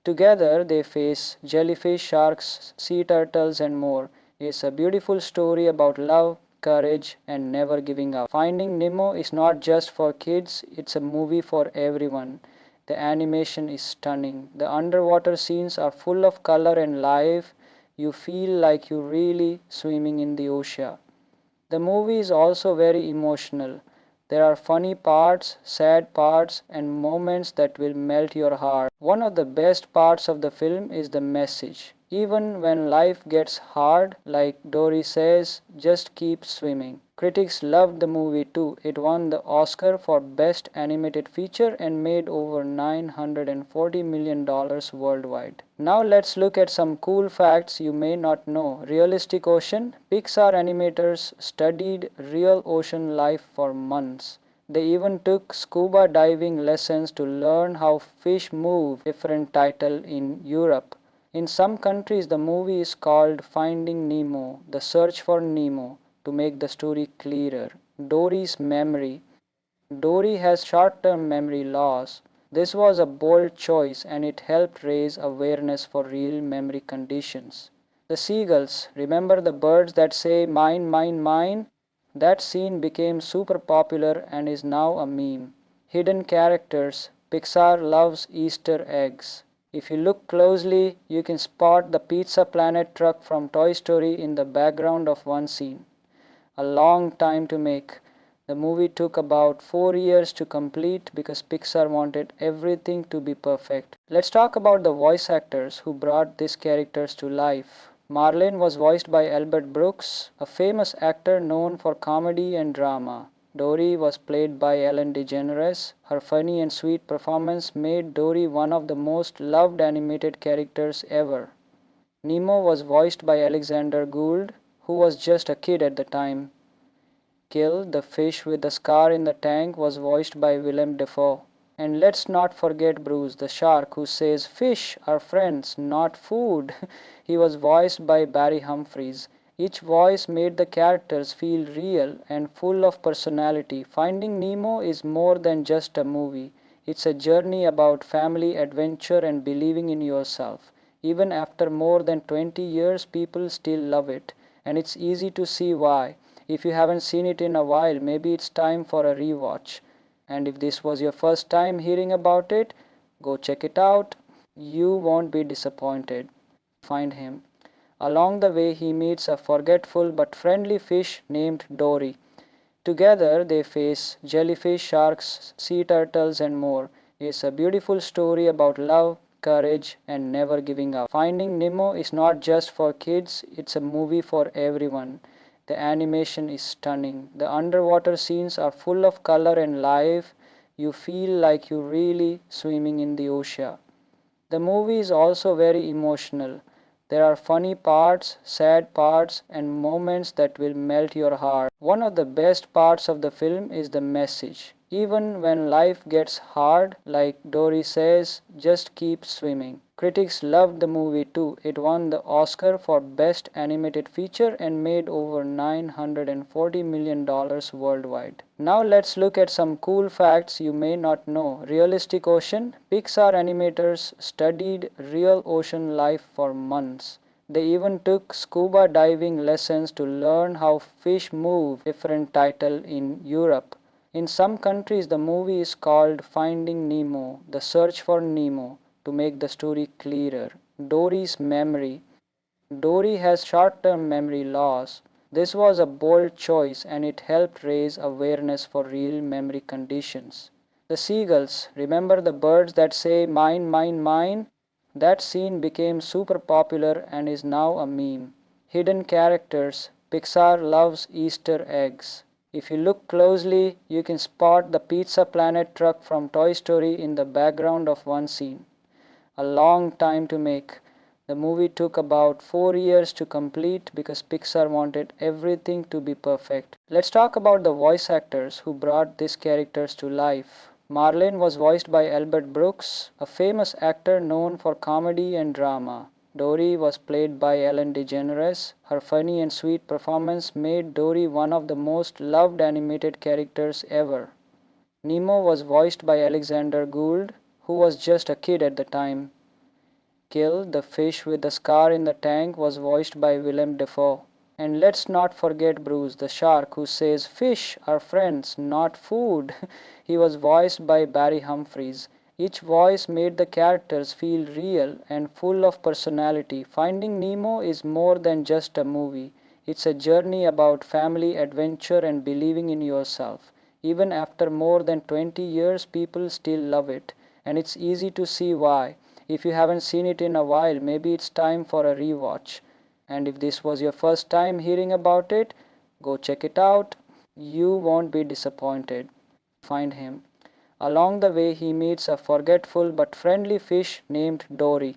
Together, they face jellyfish, sharks, sea turtles, and more. It's a beautiful story about love, courage, and never giving up. Finding Nemo is not just for kids, it's a movie for everyone. The animation is stunning. The underwater scenes are full of color and life. You feel like you're really swimming in the ocean. The movie is also very emotional. There are funny parts, sad parts, and moments that will melt your heart. One of the best parts of the film is the message. Even when life gets hard, like Dory says, just keep swimming. Critics loved the movie too. It won the Oscar for Best Animated Feature and made over $940 million worldwide. Now let's look at some cool facts you may not know. Realistic Ocean. Pixar animators studied real ocean life for months. They even took scuba diving lessons to learn how fish move. Different title in Europe. In some countries, the movie is called Finding Nemo, The Search for Nemo, to make the story clearer. Dory's memory. Dory has short-term memory loss. This was a bold choice and it helped raise awareness for real memory conditions. The seagulls. Remember the birds that say mine, mine, mine? That scene became super popular and is now a meme. Hidden characters. Pixar loves Easter eggs. If you look closely, you can spot the Pizza Planet truck from Toy Story in the background of one scene. A long time to make. The movie took about 4 years to complete because Pixar wanted everything to be perfect. Let's talk about the voice actors who brought these characters to life. Marlene was voiced by Albert Brooks, a famous actor known for comedy and drama. Dory was played by Ellen DeGeneres. Her funny and sweet performance made Dory one of the most loved animated characters ever. Nemo was voiced by Alexander Gould, who was just a kid at the time. Kill, the fish with the scar in the tank, was voiced by Willem Dafoe. And let's not forget Bruce, the shark, who says, "Fish are friends, not food." He was voiced by Barry Humphries. Each voice made the characters feel real and full of personality. Finding Nemo is more than just a movie. It's a journey about family, adventure, and believing in yourself. Even after more than 20 years, people still love it. And it's easy to see why. If you haven't seen it in a while, maybe it's time for a rewatch. And if this was your first time hearing about it, go check it out. You won't be disappointed. Find him. Along the way, he meets a forgetful but friendly fish named Dory. Together, they face jellyfish, sharks, sea turtles, and more. It's a beautiful story about love, courage, and never giving up. Finding Nemo is not just for kids, it's a movie for everyone. The animation is stunning. The underwater scenes are full of color and life. You feel like you're really swimming in the ocean. The movie is also very emotional. There are funny parts, sad parts, and moments that will melt your heart. One of the best parts of the film is the message. Even when life gets hard, like Dory says, just keep swimming. Critics loved the movie too. It won the Oscar for Best Animated Feature and made over $940 million worldwide. Now let's look at some cool facts you may not know. Realistic Ocean. Pixar animators studied real ocean life for months. They even took scuba diving lessons to learn how fish move. Different title in Europe. In some countries, the movie is called Finding Nemo, The Search for Nemo, to make the story clearer. Dory's memory. Dory has short term memory loss. This was a bold choice and it helped raise awareness for real memory conditions. The seagulls. Remember the birds that say mine, mine, mine? That scene became super popular and is now a meme. Hidden characters. Pixar loves Easter eggs. If you look closely, you can spot the Pizza Planet truck from Toy Story in the background of one scene. A long time to make. The movie took about 4 years to complete because Pixar wanted everything to be perfect. Let's talk about the voice actors who brought these characters to life. Marlene was voiced by Albert Brooks, a famous actor known for comedy and drama. Dory was played by Ellen DeGeneres. Her funny and sweet performance made Dory one of the most loved animated characters ever. Nemo was voiced by Alexander Gould, who was just a kid at the time. Kill, the fish with the scar in the tank, was voiced by Willem Dafoe. And let's not forget Bruce, the shark, who says fish are friends, not food. He was voiced by Barry Humphries. Each voice made the characters feel real and full of personality. Finding Nemo is more than just a movie. It's a journey about family, adventure, and believing in yourself. Even after more than 20 years, people still love it. And it's easy to see why. If you haven't seen it in a while, maybe it's time for a rewatch. And if this was your first time hearing about it, go check it out. You won't be disappointed. Find him. Along the way, he meets a forgetful but friendly fish named Dory.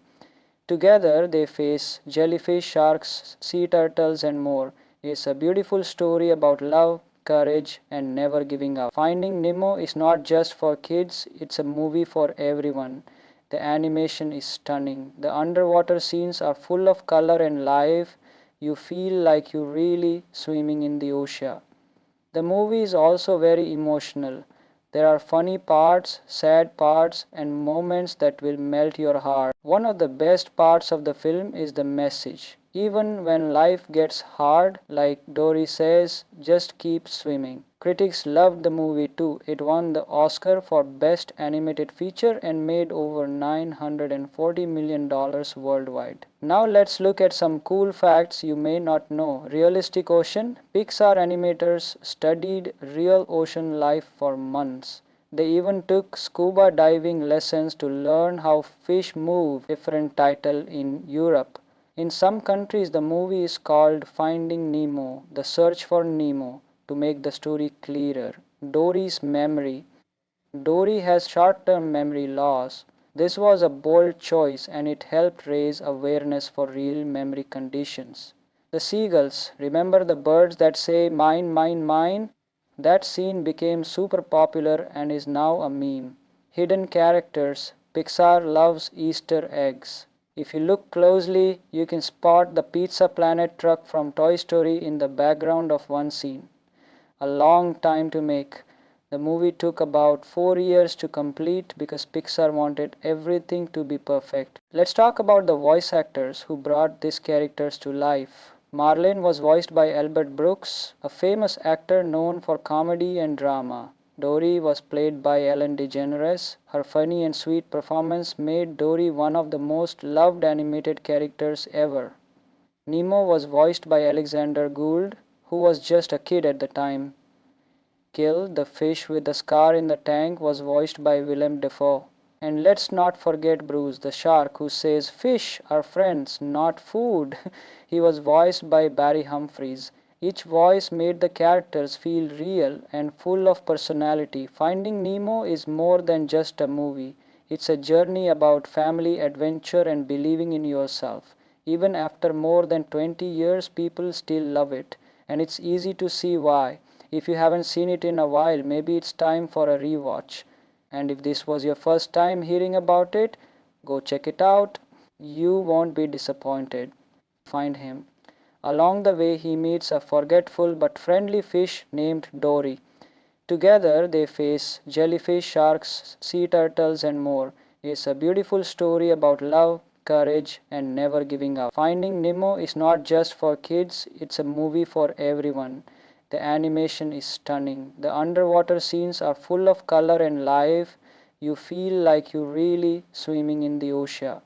Together, they face jellyfish, sharks, sea turtles, and more. It's a beautiful story about love, courage, and never giving up. Finding Nemo is not just for kids, it's a movie for everyone. The animation is stunning. The underwater scenes are full of color and life. You feel like you're really swimming in the ocean. The movie is also very emotional. There are funny parts, sad parts, and moments that will melt your heart. One of the best parts of the film is the message. Even when life gets hard, like Dory says, just keep swimming. Critics loved the movie too. It won the Oscar for Best Animated Feature and made over $940 million worldwide. Now let's look at some cool facts you may not know. Realistic Ocean. Pixar animators studied real ocean life for months. They even took scuba diving lessons to learn how fish move. Different title in Europe. In some countries, the movie is called Finding Nemo, The Search for Nemo, to make the story clearer. Dory's memory. Dory has short term memory loss. This was a bold choice and it helped raise awareness for real memory conditions. The seagulls. Remember the birds that say mine, mine, mine? That scene became super popular and is now a meme. Hidden characters. Pixar loves Easter eggs. If you look closely, you can spot the Pizza Planet truck from Toy Story in the background of one scene. A long time to make. The movie took about 4 years to complete because Pixar wanted everything to be perfect. Let's talk about the voice actors who brought these characters to life. Marlene was voiced by Albert Brooks, a famous actor known for comedy and drama. Dory was played by Ellen DeGeneres. Her funny and sweet performance made Dory one of the most loved animated characters ever. Nemo was voiced by Alexander Gould, who was just a kid at the time. Kill, the fish with the scar in the tank, was voiced by Willem Dafoe. And let's not forget Bruce, the shark, who says fish are friends, not food. He was voiced by Barry Humphries. Each voice made the characters feel real and full of personality. Finding Nemo is more than just a movie. It's a journey about family, adventure, and believing in yourself. Even after more than 20 years, people still love it. And it's easy to see why. If you haven't seen it in a while, maybe it's time for a rewatch. And if this was your first time hearing about it, go check it out. You won't be disappointed. Find him. Along the way, he meets a forgetful but friendly fish named Dory. Together, they face jellyfish, sharks, sea turtles, and more. It's a beautiful story about love, courage, and never giving up. Finding Nemo is not just for kids, it's a movie for everyone. The animation is stunning. The underwater scenes are full of color and life. You feel like you're really swimming in the ocean.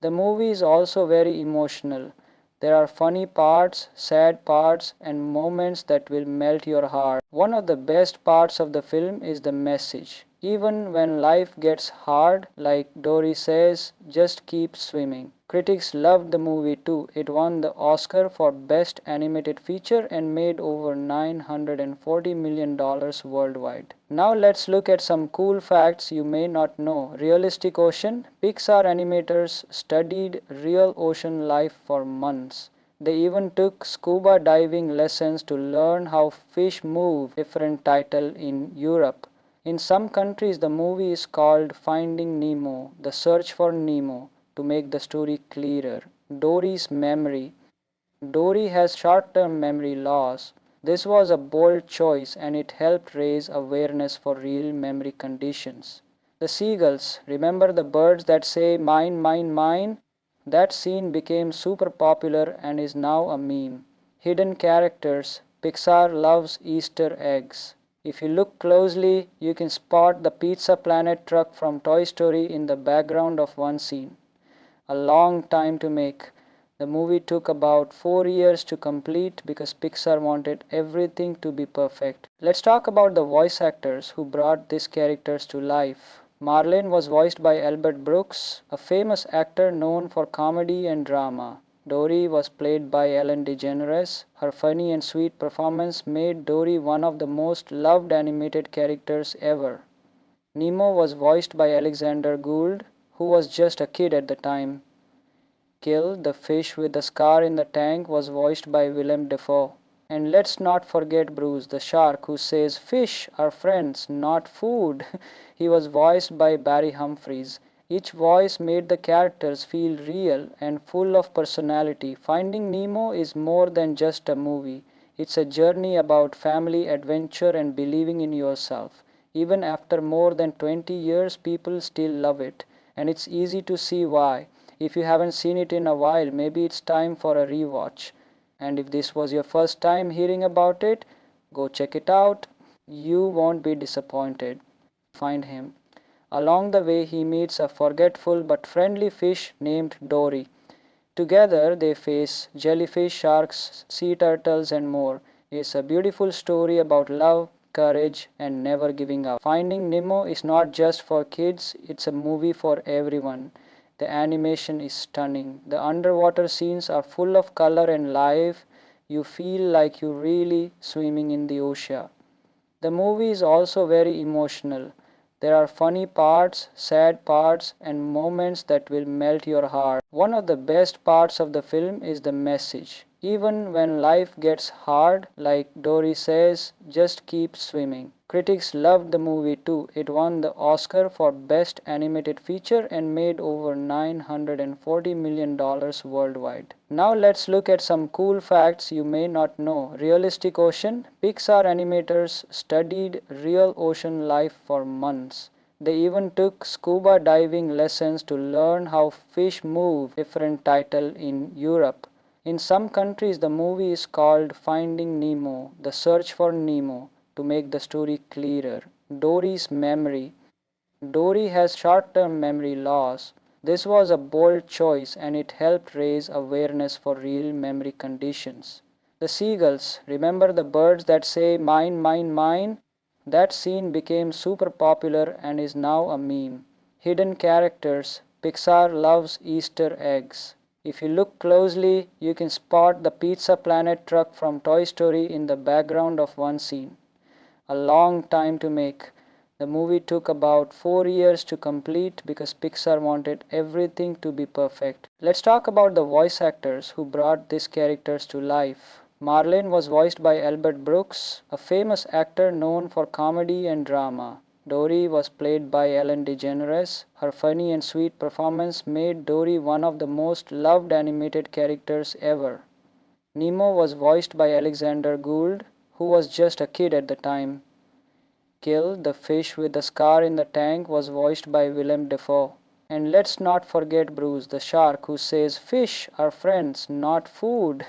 The movie is also very emotional. There are funny parts, sad parts, and moments that will melt your heart. One of the best parts of the film is the message. Even when life gets hard, like Dory says, just keep swimming. Critics loved the movie too. It won the Oscar for Best Animated Feature and made over $940 million worldwide. Now let's look at some cool facts you may not know. Realistic Ocean. Pixar animators studied real ocean life for months. They even took scuba diving lessons to learn how fish move. Different title in Europe. In some countries, the movie is called Finding Nemo, The Search for Nemo, to make the story clearer. Dory's memory. Dory has short-term memory loss. This was a bold choice and it helped raise awareness for real memory conditions. The seagulls. Remember the birds that say mine, mine, mine? That scene became super popular and is now a meme. Hidden characters. Pixar loves Easter eggs. If you look closely, you can spot the Pizza Planet truck from Toy Story in the background of one scene. A long time to make. The movie took about 4 years to complete because Pixar wanted everything to be perfect. Let's talk about the voice actors who brought these characters to life. Marlene was voiced by Albert Brooks, a famous actor known for comedy and drama. Dory was played by Ellen DeGeneres. Her funny and sweet performance made Dory one of the most loved animated characters ever. Nemo was voiced by Alexander Gould, who was just a kid at the time. Kill, the fish with the scar in the tank, was voiced by Willem Dafoe. And let's not forget Bruce, the shark, who says fish are friends, not food. He was voiced by Barry Humphries. Each voice made the characters feel real and full of personality. Finding Nemo is more than just a movie. It's a journey about family, adventure, and believing in yourself. Even after more than 20 years, people still love it. And it's easy to see why. If you haven't seen it in a while, maybe it's time for a rewatch. And if this was your first time hearing about it, go check it out. You won't be disappointed. Find him. Along the way, he meets a forgetful but friendly fish named Dory. Together, they face jellyfish, sharks, sea turtles, and more. It's a beautiful story about love, courage, and never giving up. Finding Nemo is not just for kids, it's a movie for everyone. The animation is stunning. The underwater scenes are full of color and life. You feel like you're really swimming in the ocean. The movie is also very emotional. There are funny parts, sad parts, and moments that will melt your heart. One of the best parts of the film is the message. Even when life gets hard, like Dory says, just keep swimming. Critics loved the movie too. It won the Oscar for Best Animated Feature and made over $940 million worldwide. Now let's look at some cool facts you may not know. Realistic Ocean. Pixar animators studied real ocean life for months. They even took scuba diving lessons to learn how fish move. Different title in Europe. In some countries, the movie is called Finding Nemo, The Search for Nemo, to make the story clearer. Dory's memory. Dory has short-term memory loss. This was a bold choice and it helped raise awareness for real memory conditions. The seagulls. Remember the birds that say mine, mine, mine? That scene became super popular and is now a meme. Hidden characters. Pixar loves Easter eggs. If you look closely, you can spot the Pizza Planet truck from Toy Story in the background of one scene. A long time to make. The movie took about 4 years to complete because Pixar wanted everything to be perfect. Let's talk about the voice actors who brought these characters to life. Marlene was voiced by Albert Brooks, a famous actor known for comedy and drama. Dory was played by Ellen DeGeneres. Her funny and sweet performance made Dory one of the most loved animated characters ever. Nemo was voiced by Alexander Gould, who was just a kid at the time. Kill, the fish with the scar in the tank, was voiced by Willem Dafoe. And let's not forget Bruce, the shark, who says, "Fish are friends, not food."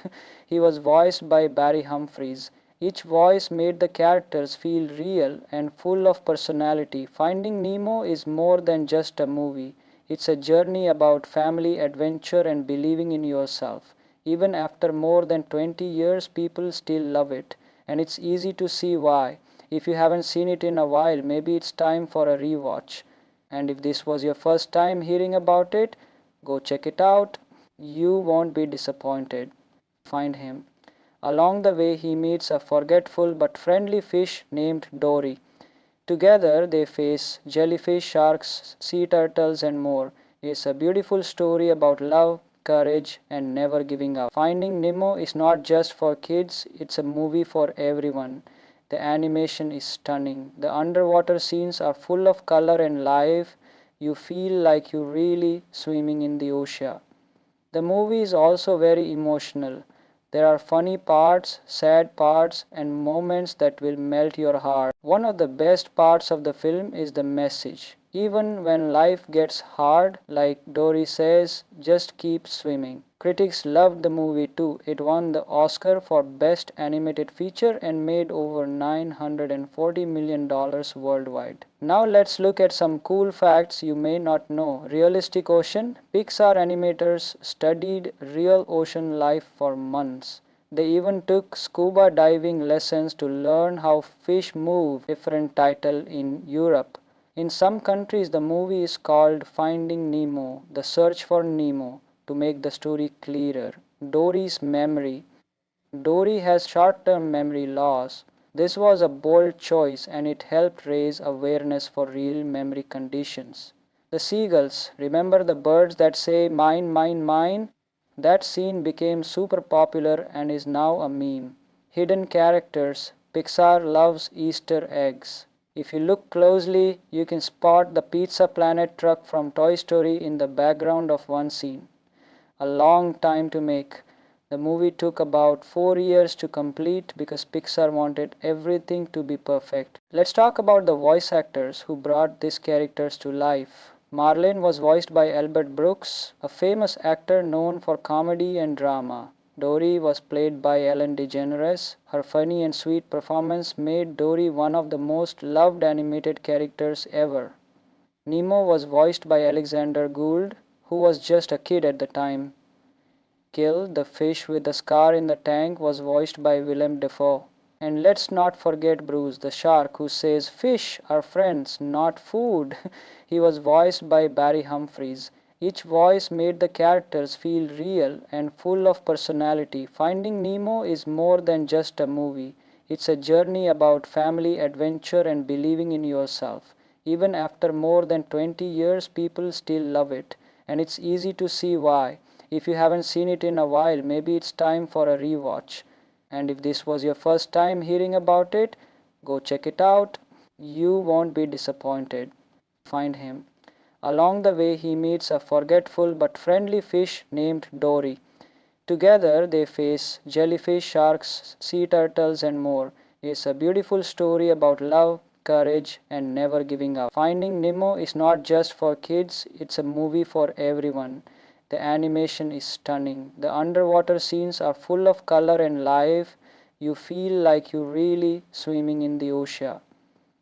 He was voiced by Barry Humphries. Each voice made the characters feel real and full of personality. Finding Nemo is more than just a movie. It's a journey about family, adventure, and believing in yourself. Even after more than 20 years, people still love it. And it's easy to see why. If you haven't seen it in a while, maybe it's time for a rewatch. And if this was your first time hearing about it, go check it out. You won't be disappointed. Find him. Along the way, he meets a forgetful but friendly fish named Dory. Together, they face jellyfish, sharks, sea turtles, and more. It's a beautiful story about love, courage, and never giving up. Finding Nemo is not just for kids, it's a movie for everyone. The animation is stunning. The underwater scenes are full of color and life. You feel like you're really swimming in the ocean. The movie is also very emotional. There are funny parts, sad parts, and moments that will melt your heart. One of the best parts of the film is the message. Even when life gets hard, like Dory says, just keep swimming. Critics loved the movie too. It won the Oscar for Best Animated Feature and made over $940 million worldwide. Now let's look at some cool facts you may not know. Realistic Ocean. Pixar animators studied real ocean life for months. They even took scuba diving lessons to learn how fish move. Different title in Europe. In some countries, the movie is called Finding Nemo, The Search for Nemo, to make the story clearer. Dory's memory. Dory has short-term memory loss. This was a bold choice and it helped raise awareness for real memory conditions. The seagulls. Remember the birds that say mine, mine, mine? That scene became super popular and is now a meme. Hidden characters. Pixar loves Easter eggs. If you look closely, you can spot the Pizza Planet truck from Toy Story in the background of one scene. A long time to make. The movie took about 4 years to complete because Pixar wanted everything to be perfect. Let's talk about the voice actors who brought these characters to life. Marlin was voiced by Albert Brooks, a famous actor known for comedy and drama. Dory was played by Ellen DeGeneres. Her funny and sweet performance made Dory one of the most loved animated characters ever. Nemo was voiced by Alexander Gould, who was just a kid at the time. Kill, the fish with the scar in the tank, was voiced by Willem Dafoe. And let's not forget Bruce, the shark, who says, "Fish are friends, not food." He was voiced by Barry Humphries. Each voice made the characters feel real and full of personality. Finding Nemo is more than just a movie. It's a journey about family, adventure, and believing in yourself. Even after more than 20 years, people still love it. And it's easy to see why. If you haven't seen it in a while, maybe it's time for a rewatch. And if this was your first time hearing about it, go check it out. You won't be disappointed. Find him. Along the way, he meets a forgetful but friendly fish named Dory. Together, they face jellyfish, sharks, sea turtles, and more. It's a beautiful story about love, courage, and never giving up. Finding Nemo is not just for kids, it's a movie for everyone. The animation is stunning. The underwater scenes are full of color and life. You feel like you're really swimming in the ocean.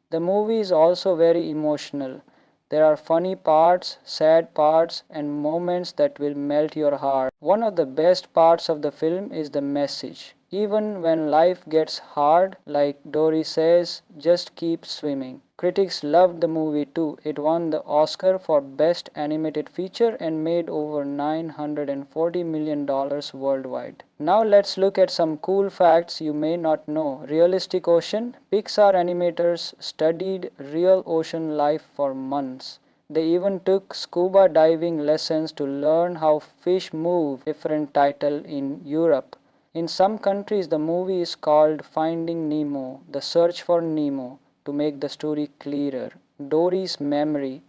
The movie is also very emotional. There are funny parts, sad parts, and moments that will melt your heart. One of the best parts of the film is the message. Even when life gets hard, like Dory says, just keep swimming. Critics loved the movie too. It won the Oscar for Best Animated Feature and made over $940 million worldwide. Now let's look at some cool facts you may not know. Realistic Ocean. Pixar animators studied real ocean life for months. They even took scuba diving lessons to learn how fish move. Different title in Europe. In some countries, the movie is called Finding Nemo, The Search for Nemo, to make the story clearer. Dory's memory.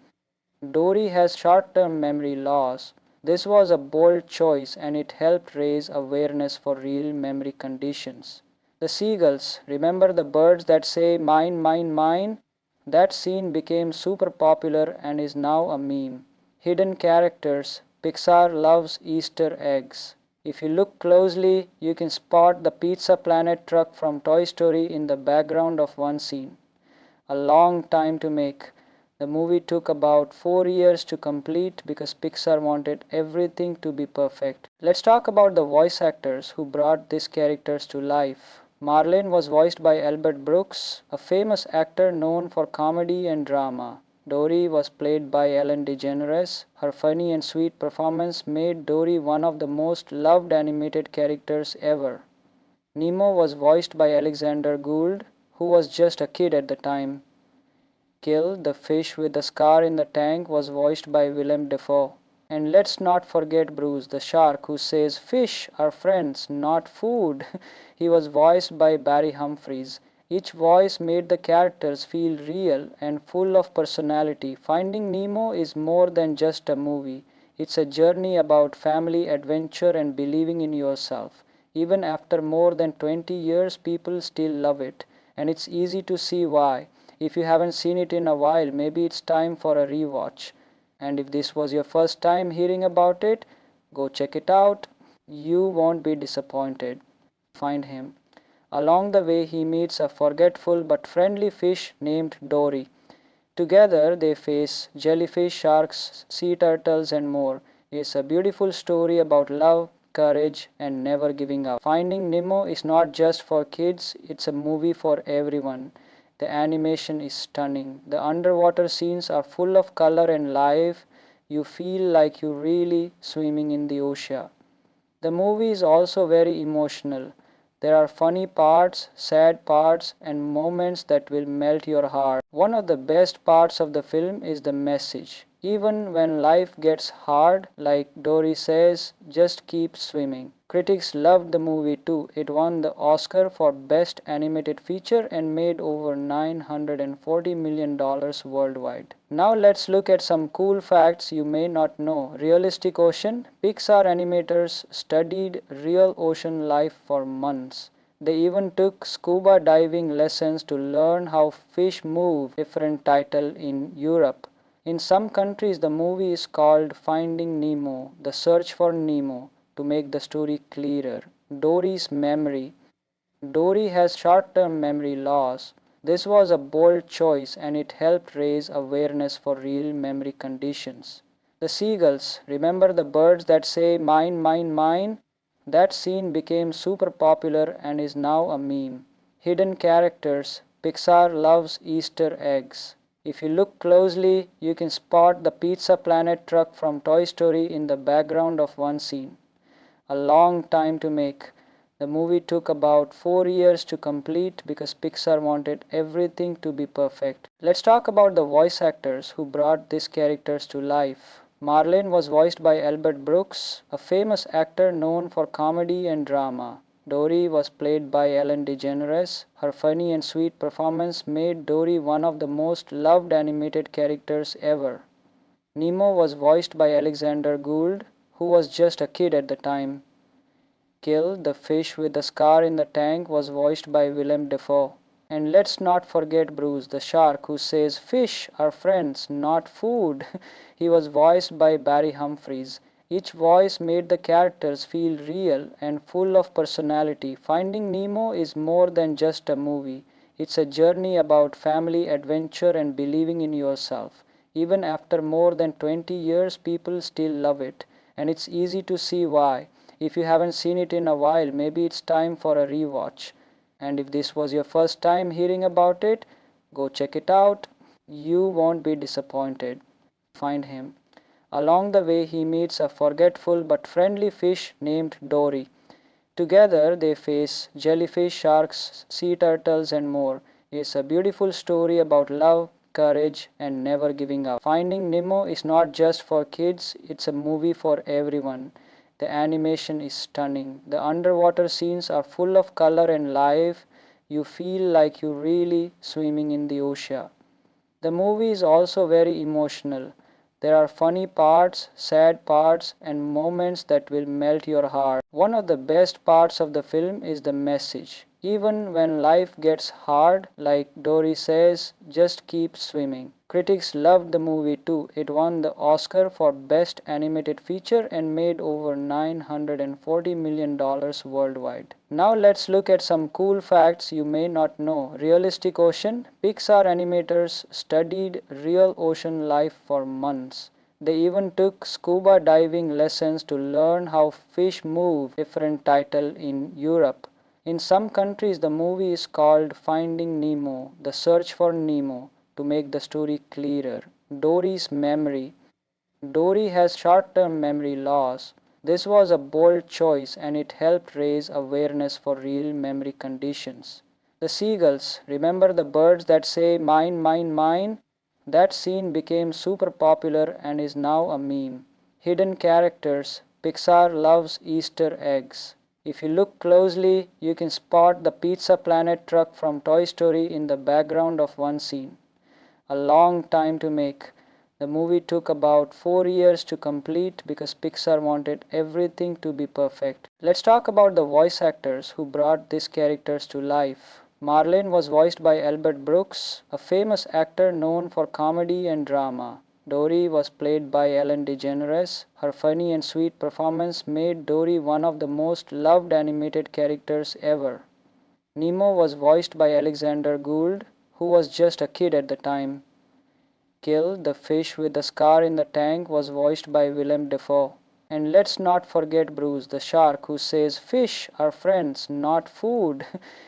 Dory has short-term memory loss. This was a bold choice and it helped raise awareness for real memory conditions. The seagulls, remember the birds that say mine, mine, mine? That scene became super popular and is now a meme. Hidden characters, Pixar loves Easter eggs. If you look closely, you can spot the Pizza Planet truck from Toy Story in the background of one scene. A long time to make. The movie took about 4 years to complete because Pixar wanted everything to be perfect. Let's talk about the voice actors who brought these characters to life. Marlene was voiced by Albert Brooks, a famous actor known for comedy and drama. Dory was played by Ellen DeGeneres. Her funny and sweet performance made Dory one of the most loved animated characters ever. Nemo was voiced by Alexander Gould, who was just a kid at the time. Kill, the fish with the scar in the tank, was voiced by Willem Dafoe. And let's not forget Bruce, the shark, who says, "Fish are friends, not food." He was voiced by Barry Humphries. Each voice made the characters feel real and full of personality. Finding Nemo is more than just a movie. It's a journey about family, adventure, and believing in yourself. Even after more than 20 years, people still love it. And it's easy to see why. If you haven't seen it in a while, maybe it's time for a rewatch. And if this was your first time hearing about it, go check it out. You won't be disappointed. Find him. Along the way, he meets a forgetful but friendly fish named Dory. Together, they face jellyfish, sharks, sea turtles, and more. It's a beautiful story about love, courage, and never giving up. Finding Nemo is not just for kids, it's a movie for everyone. The animation is stunning. The underwater scenes are full of color and life. You feel like you're really swimming in the ocean. The movie is also very emotional. There are funny parts, sad parts, and moments that will melt your heart. One of the best parts of the film is the message. Even when life gets hard, like Dory says, just keep swimming. Critics loved the movie too. It won the Oscar for Best Animated Feature and made over $940 million worldwide. Now let's look at some cool facts you may not know. Realistic Ocean. Pixar animators studied real ocean life for months. They even took scuba diving lessons to learn how fish move. Different title in Europe. In some countries, the movie is called Finding Nemo, The Search for Nemo, to make the story clearer. Dory's memory. Dory has short-term memory loss. This was a bold choice and it helped raise awareness for real memory conditions. The seagulls, remember the birds that say mine, mine, mine? That scene became super popular and is now a meme. Hidden characters, Pixar loves Easter eggs. If you look closely, you can spot the Pizza Planet truck from Toy Story in the background of one scene. A long time to make. The movie took about 4 years to complete because Pixar wanted everything to be perfect. Let's talk about the voice actors who brought these characters to life. Marlene was voiced by Albert Brooks, a famous actor known for comedy and drama. Dory was played by Ellen DeGeneres. Her funny and sweet performance made Dory one of the most loved animated characters ever. Nemo was voiced by Alexander Gould, who was just a kid at the time. Kill, the fish with the scar in the tank, was voiced by Willem Dafoe. And let's not forget Bruce, the shark, who says, "Fish are friends, not food." He was voiced by Barry Humphries. Each voice made the characters feel real and full of personality. Finding Nemo is more than just a movie. It's a journey about family, adventure, and believing in yourself. Even after more than 20 years, people still love it. And it's easy to see why. If you haven't seen it in a while, maybe it's time for a rewatch. And if this was your first time hearing about it, go check it out. You won't be disappointed. Find him. Along the way, he meets a forgetful but friendly fish named Dory. Together, they face jellyfish, sharks, sea turtles, and more. It's a beautiful story about love, courage, and never giving up. Finding Nemo is not just for kids, it's a movie for everyone. The animation is stunning. The underwater scenes are full of color and life. You feel like you're really swimming in the ocean. The movie is also very emotional. There are funny parts, sad parts, and moments that will melt your heart. One of the best parts of the film is the message. Even when life gets hard, like Dory says, just keep swimming. Critics loved the movie too. It won the Oscar for Best Animated Feature and made over $940 million worldwide. Now let's look at some cool facts you may not know. Realistic Ocean. Pixar animators studied real ocean life for months. They even took scuba diving lessons to learn how fish move. Different title in Europe. In some countries, the movie is called Finding Nemo, The Search for Nemo, to make the story clearer. Dory's memory. Dory has short term memory loss. This was a bold choice and it helped raise awareness for real memory conditions. The seagulls. Remember the birds that say mine, mine, mine? That scene became super popular and is now a meme. Hidden characters. Pixar loves Easter eggs. If you look closely, you can spot the Pizza Planet truck from Toy Story in the background of one scene. A long time to make. The movie took about 4 years to complete because Pixar wanted everything to be perfect. Let's talk about the voice actors who brought these characters to life. Marlene was voiced by Albert Brooks, a famous actor known for comedy and drama. Dory was played by Ellen DeGeneres. Her funny and sweet performance made Dory one of the most loved animated characters ever. Nemo was voiced by Alexander Gould, who was just a kid at the time. Kill, the fish with the scar in the tank, was voiced by Willem Dafoe. And let's not forget Bruce, the shark, who says, "Fish are friends, not food."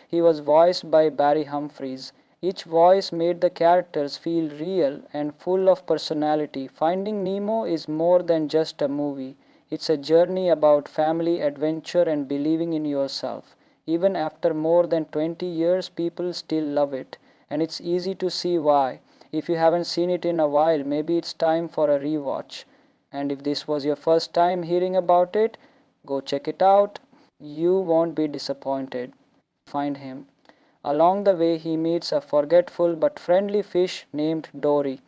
He was voiced by Barry Humphries. Each voice made the characters feel real and full of personality. Finding Nemo is more than just a movie. It's a journey about family, adventure, and believing in yourself. Even after more than 20 years, people still love it. And it's easy to see why. If you haven't seen it in a while, maybe it's time for a rewatch. And if this was your first time hearing about it, go check it out. You won't be disappointed. Find him. Along the way, he meets a forgetful but friendly fish named Dory.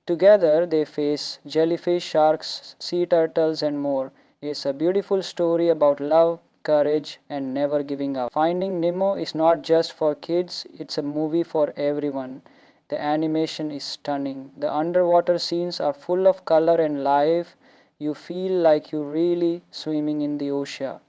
Together, they face jellyfish, sharks, sea turtles, and more. It's a beautiful story about love, courage, and never giving up. Finding Nemo is not just for kids, it's a movie for everyone. The animation is stunning. The underwater scenes are full of color and life. You feel like you're really swimming in the ocean.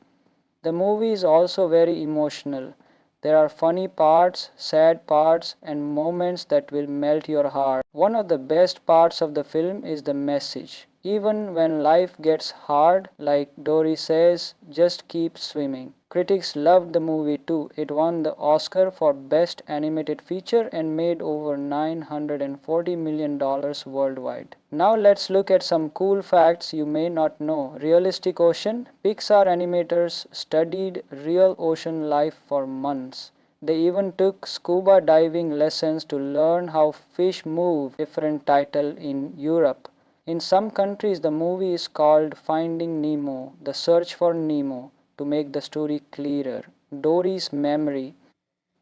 The movie is also very emotional. There are funny parts, sad parts, and moments that will melt your heart. One of the best parts of the film is the message. Even when life gets hard, like Dory says, just keep swimming. Critics loved the movie too. It won the Oscar for Best Animated Feature and made over $940 million worldwide. Now let's look at some cool facts you may not know. Realistic Ocean. Pixar animators studied real ocean life for months. They even took scuba diving lessons to learn how fish move. Different title in Europe. In some countries, the movie is called Finding Nemo, The Search for Nemo, to make the story clearer. Dory's memory.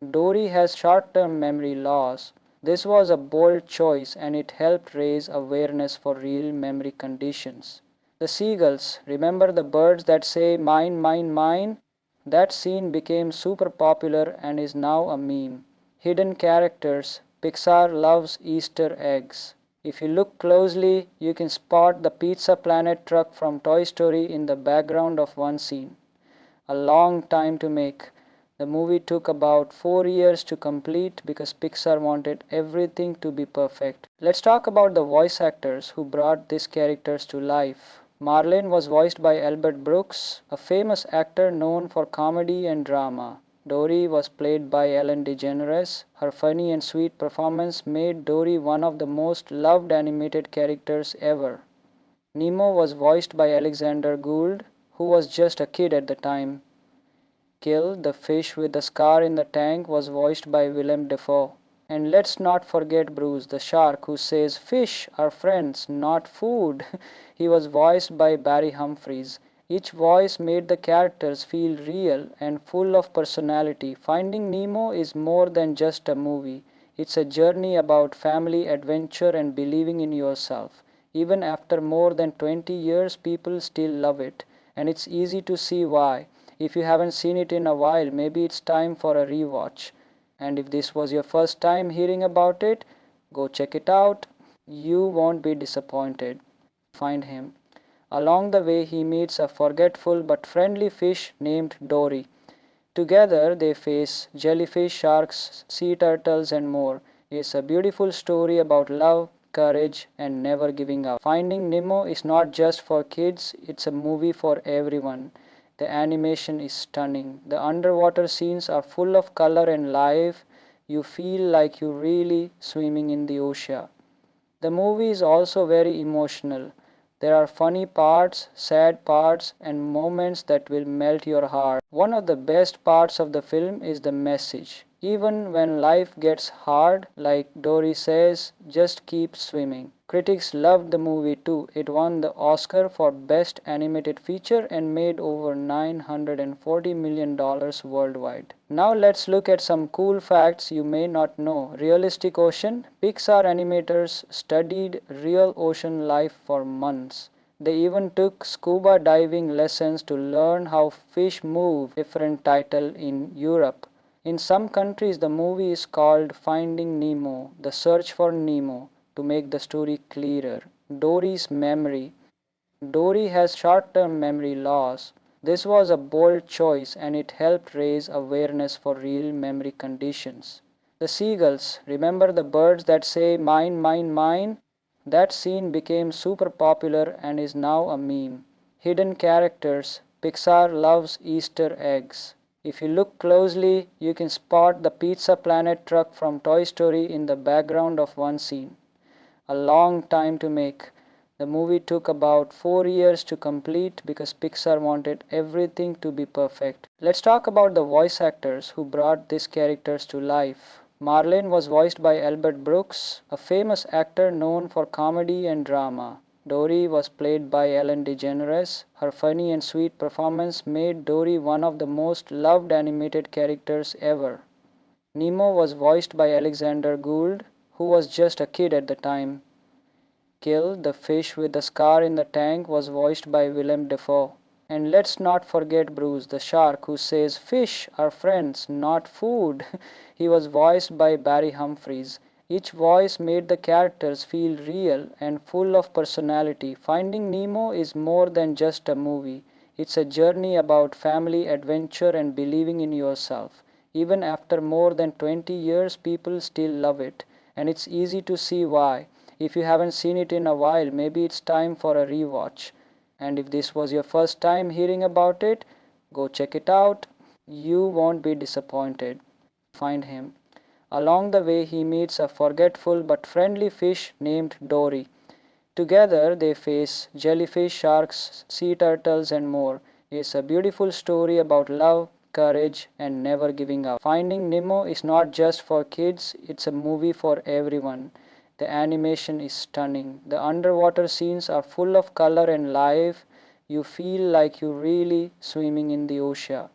Dory has short term memory loss. This was a bold choice and it helped raise awareness for real memory conditions. The seagulls. Remember the birds that say mine, mine, mine? That scene became super popular and is now a meme. Hidden characters. Pixar loves Easter eggs. If you look closely, you can spot the Pizza Planet truck from Toy Story in the background of one scene. A long time to make. The movie took about 4 years to complete because Pixar wanted everything to be perfect. Let's talk about the voice actors who brought these characters to life. Marlene was voiced by Albert Brooks, a famous actor known for comedy and drama. Dory was played by Ellen DeGeneres. Her funny and sweet performance made Dory one of the most loved animated characters ever. Nemo was voiced by Alexander Gould, who was just a kid at the time. Kill, the fish with the scar in the tank, was voiced by Willem Dafoe. And let's not forget Bruce, the shark, who says, "Fish are friends, not food." He was voiced by Barry Humphries. Each voice made the characters feel real and full of personality. Finding Nemo is more than just a movie. It's a journey about family, adventure, and believing in yourself. Even after more than 20 years, people still love it, and it's easy to see why. If you haven't seen it in a while, maybe it's time for a rewatch. And if this was your first time hearing about it, go check it out. You won't be disappointed. Find him. Along the way, he meets a forgetful but friendly fish named Dory. Together, they face jellyfish, sharks, sea turtles, and more. It's a beautiful story about love, courage, and never giving up. Finding Nemo is not just for kids, it's a movie for everyone. The animation is stunning. The underwater scenes are full of color and life. You feel like you're really swimming in the ocean. The movie is also very emotional. There are funny parts, sad parts, and moments that will melt your heart. One of the best parts of the film is the message. Even when life gets hard, like Dory says, just keep swimming. Critics loved the movie too. It won the Oscar for Best Animated Feature and made over $940 million worldwide. Now let's look at some cool facts you may not know. Realistic Ocean. Pixar animators studied real ocean life for months. They even took scuba diving lessons to learn how fish move. Different title in Europe. In some countries, the movie is called Finding Nemo, The Search for Nemo, to make the story clearer. Dory's memory. Dory has short-term memory loss. This was a bold choice and it helped raise awareness for real memory conditions. The seagulls. Remember the birds that say mine, mine, mine? That scene became super popular and is now a meme. Hidden characters. Pixar loves Easter eggs. If you look closely, you can spot the Pizza Planet truck from Toy Story in the background of one scene. A long time to make. The movie took about 4 years to complete because Pixar wanted everything to be perfect. Let's talk about the voice actors who brought these characters to life. Marlene was voiced by Albert Brooks, a famous actor known for comedy and drama. Dory was played by Ellen DeGeneres. Her funny and sweet performance made Dory one of the most loved animated characters ever. Nemo was voiced by Alexander Gould, who was just a kid at the time. Kill, the fish with the scar in the tank, was voiced by Willem Dafoe. And let's not forget Bruce, the shark, who says fish are friends, not food. He was voiced by Barry Humphries. Each voice made the characters feel real and full of personality. Finding Nemo is more than just a movie. It's a journey about family, adventure, and believing in yourself. Even after more than 20 years, people still love it. And it's easy to see why. If you haven't seen it in a while, maybe it's time for a rewatch. And if this was your first time hearing about it, go check it out. You won't be disappointed. Find him. Along the way, he meets a forgetful but friendly fish named Dory. Together, they face jellyfish, sharks, sea turtles, and more. It's a beautiful story about love, courage, and never giving up. Finding Nemo is not just for kids, it's a movie for everyone. The animation is stunning. The underwater scenes are full of color and life. You feel like you're really swimming in the ocean.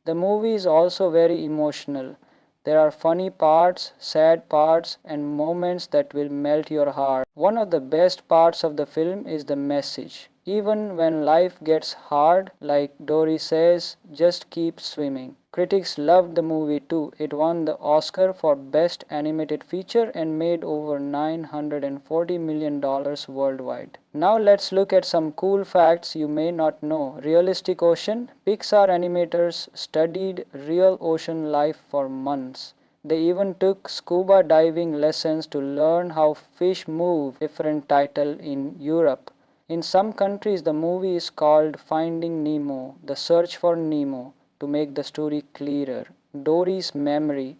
The movie is also very emotional. There are funny parts, sad parts, and moments that will melt your heart. One of the best parts of the film is the message. Even when life gets hard, like Dory says, just keep swimming. Critics loved the movie too. It won the Oscar for Best Animated Feature and made over $940 million worldwide. Now let's look at some cool facts you may not know. Realistic Ocean. Pixar animators studied real ocean life for months. They even took scuba diving lessons to learn how fish move. Different title in Europe. In some countries, the movie is called Finding Nemo, The Search for Nemo, to make the story clearer. Dory's memory.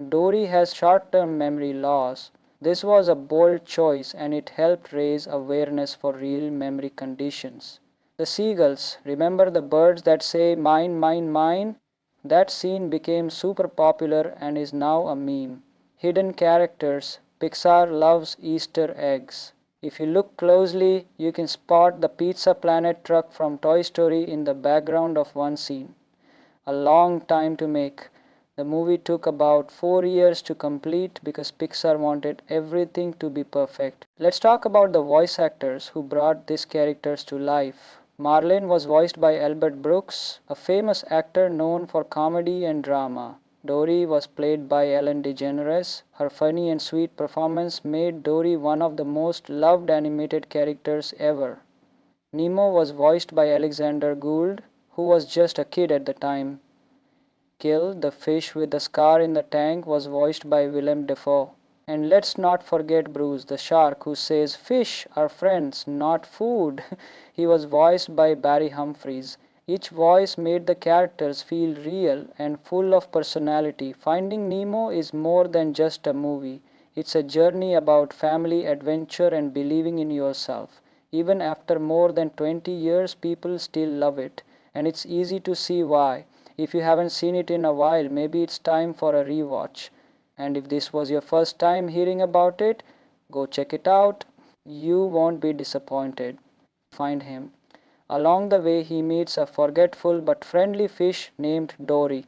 Dory has short-term memory loss. This was a bold choice and it helped raise awareness for real memory conditions. The seagulls. Remember the birds that say mine, mine, mine? That scene became super popular and is now a meme. Hidden characters. Pixar loves Easter eggs. If you look closely, you can spot the Pizza Planet truck from Toy Story in the background of one scene. A long time to make. The movie took about 4 years to complete because Pixar wanted everything to be perfect. Let's talk about the voice actors who brought these characters to life. Marlene was voiced by Albert Brooks, a famous actor known for comedy and drama. Dory was played by Ellen DeGeneres. Her funny and sweet performance made Dory one of the most loved animated characters ever. Nemo was voiced by Alexander Gould, who was just a kid at the time. Kill, the fish with the scar in the tank, was voiced by Willem Dafoe. And let's not forget Bruce, the shark, who says fish are friends, not food. He was voiced by Barry Humphries. Each voice made the characters feel real and full of personality. Finding Nemo is more than just a movie. It's a journey about family, adventure, and believing in yourself. Even after more than 20 years, people still love it. And it's easy to see why. If you haven't seen it in a while, maybe it's time for a rewatch. And if this was your first time hearing about it, go check it out. You won't be disappointed. Find him. Along the way, he meets a forgetful but friendly fish named Dory.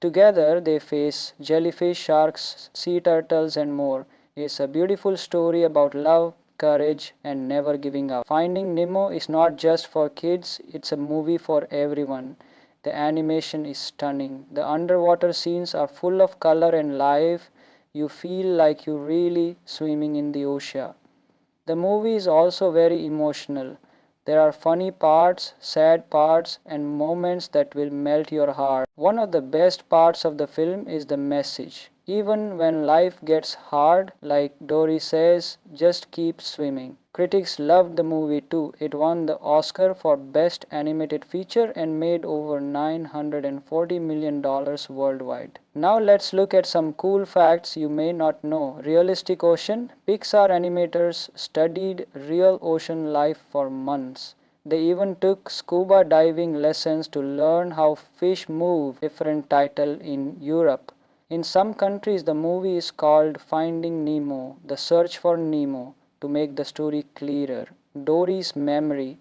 Together, they face jellyfish, sharks, sea turtles, and more. It's a beautiful story about love, courage, and never giving up. Finding Nemo is not just for kids, it's a movie for everyone. The animation is stunning. The underwater scenes are full of color and life. You feel like you're really swimming in the ocean. The movie is also very emotional. There are funny parts, sad parts, and moments that will melt your heart. One of the best parts of the film is the message. Even when life gets hard, like Dory says, just keep swimming. Critics loved the movie too. It won the Oscar for Best Animated Feature and made over $940 million worldwide. Now let's look at some cool facts you may not know. Realistic Ocean. Pixar animators studied real ocean life for months. They even took scuba diving lessons to learn how fish move. Different title in Europe. In some countries, the movie is called Finding Nemo, The Search for Nemo, to make the story clearer. Dory's memory.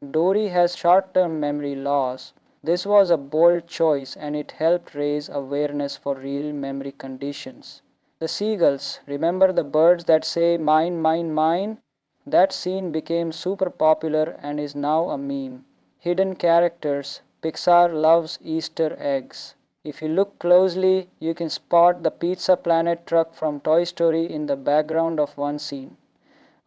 Dory has short-term memory loss. This was a bold choice and it helped raise awareness for real memory conditions. The seagulls. Remember the birds that say mine, mine, mine? That scene became super popular and is now a meme. Hidden characters. Pixar loves Easter eggs. If you look closely, you can spot the Pizza Planet truck from Toy Story in the background of one scene.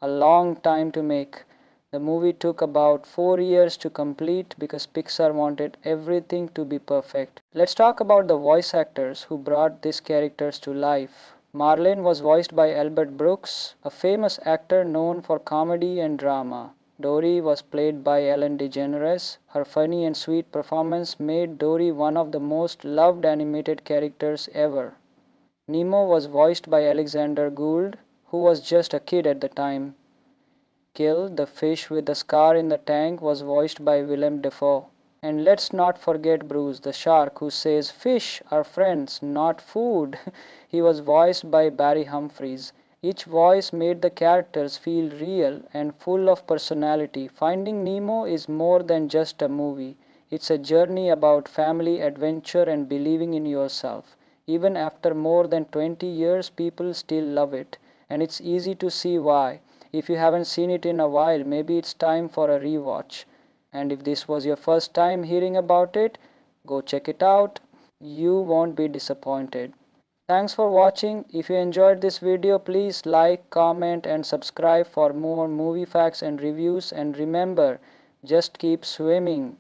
A long time to make. The movie took about 4 years to complete because Pixar wanted everything to be perfect. Let's talk about the voice actors who brought these characters to life. Marlene was voiced by Albert Brooks, a famous actor known for comedy and drama. Dory was played by Ellen DeGeneres. Her funny and sweet performance made Dory one of the most loved animated characters ever. Nemo was voiced by Alexander Gould, who was just a kid at the time. Kill, the fish with the scar in the tank, was voiced by Willem Dafoe. And let's not forget Bruce, the shark, who says fish are friends, not food. He was voiced by Barry Humphries. Each voice made the characters feel real and full of personality. Finding Nemo is more than just a movie. It's a journey about family, adventure, and believing in yourself. Even after more than 20 years, people still love it. And it's easy to see why. If you haven't seen it in a while, maybe it's time for a rewatch. And if this was your first time hearing about it, go check it out. You won't be disappointed. Thanks for watching. If you enjoyed this video, please like, comment, and subscribe for more movie facts and reviews. And remember, just keep swimming.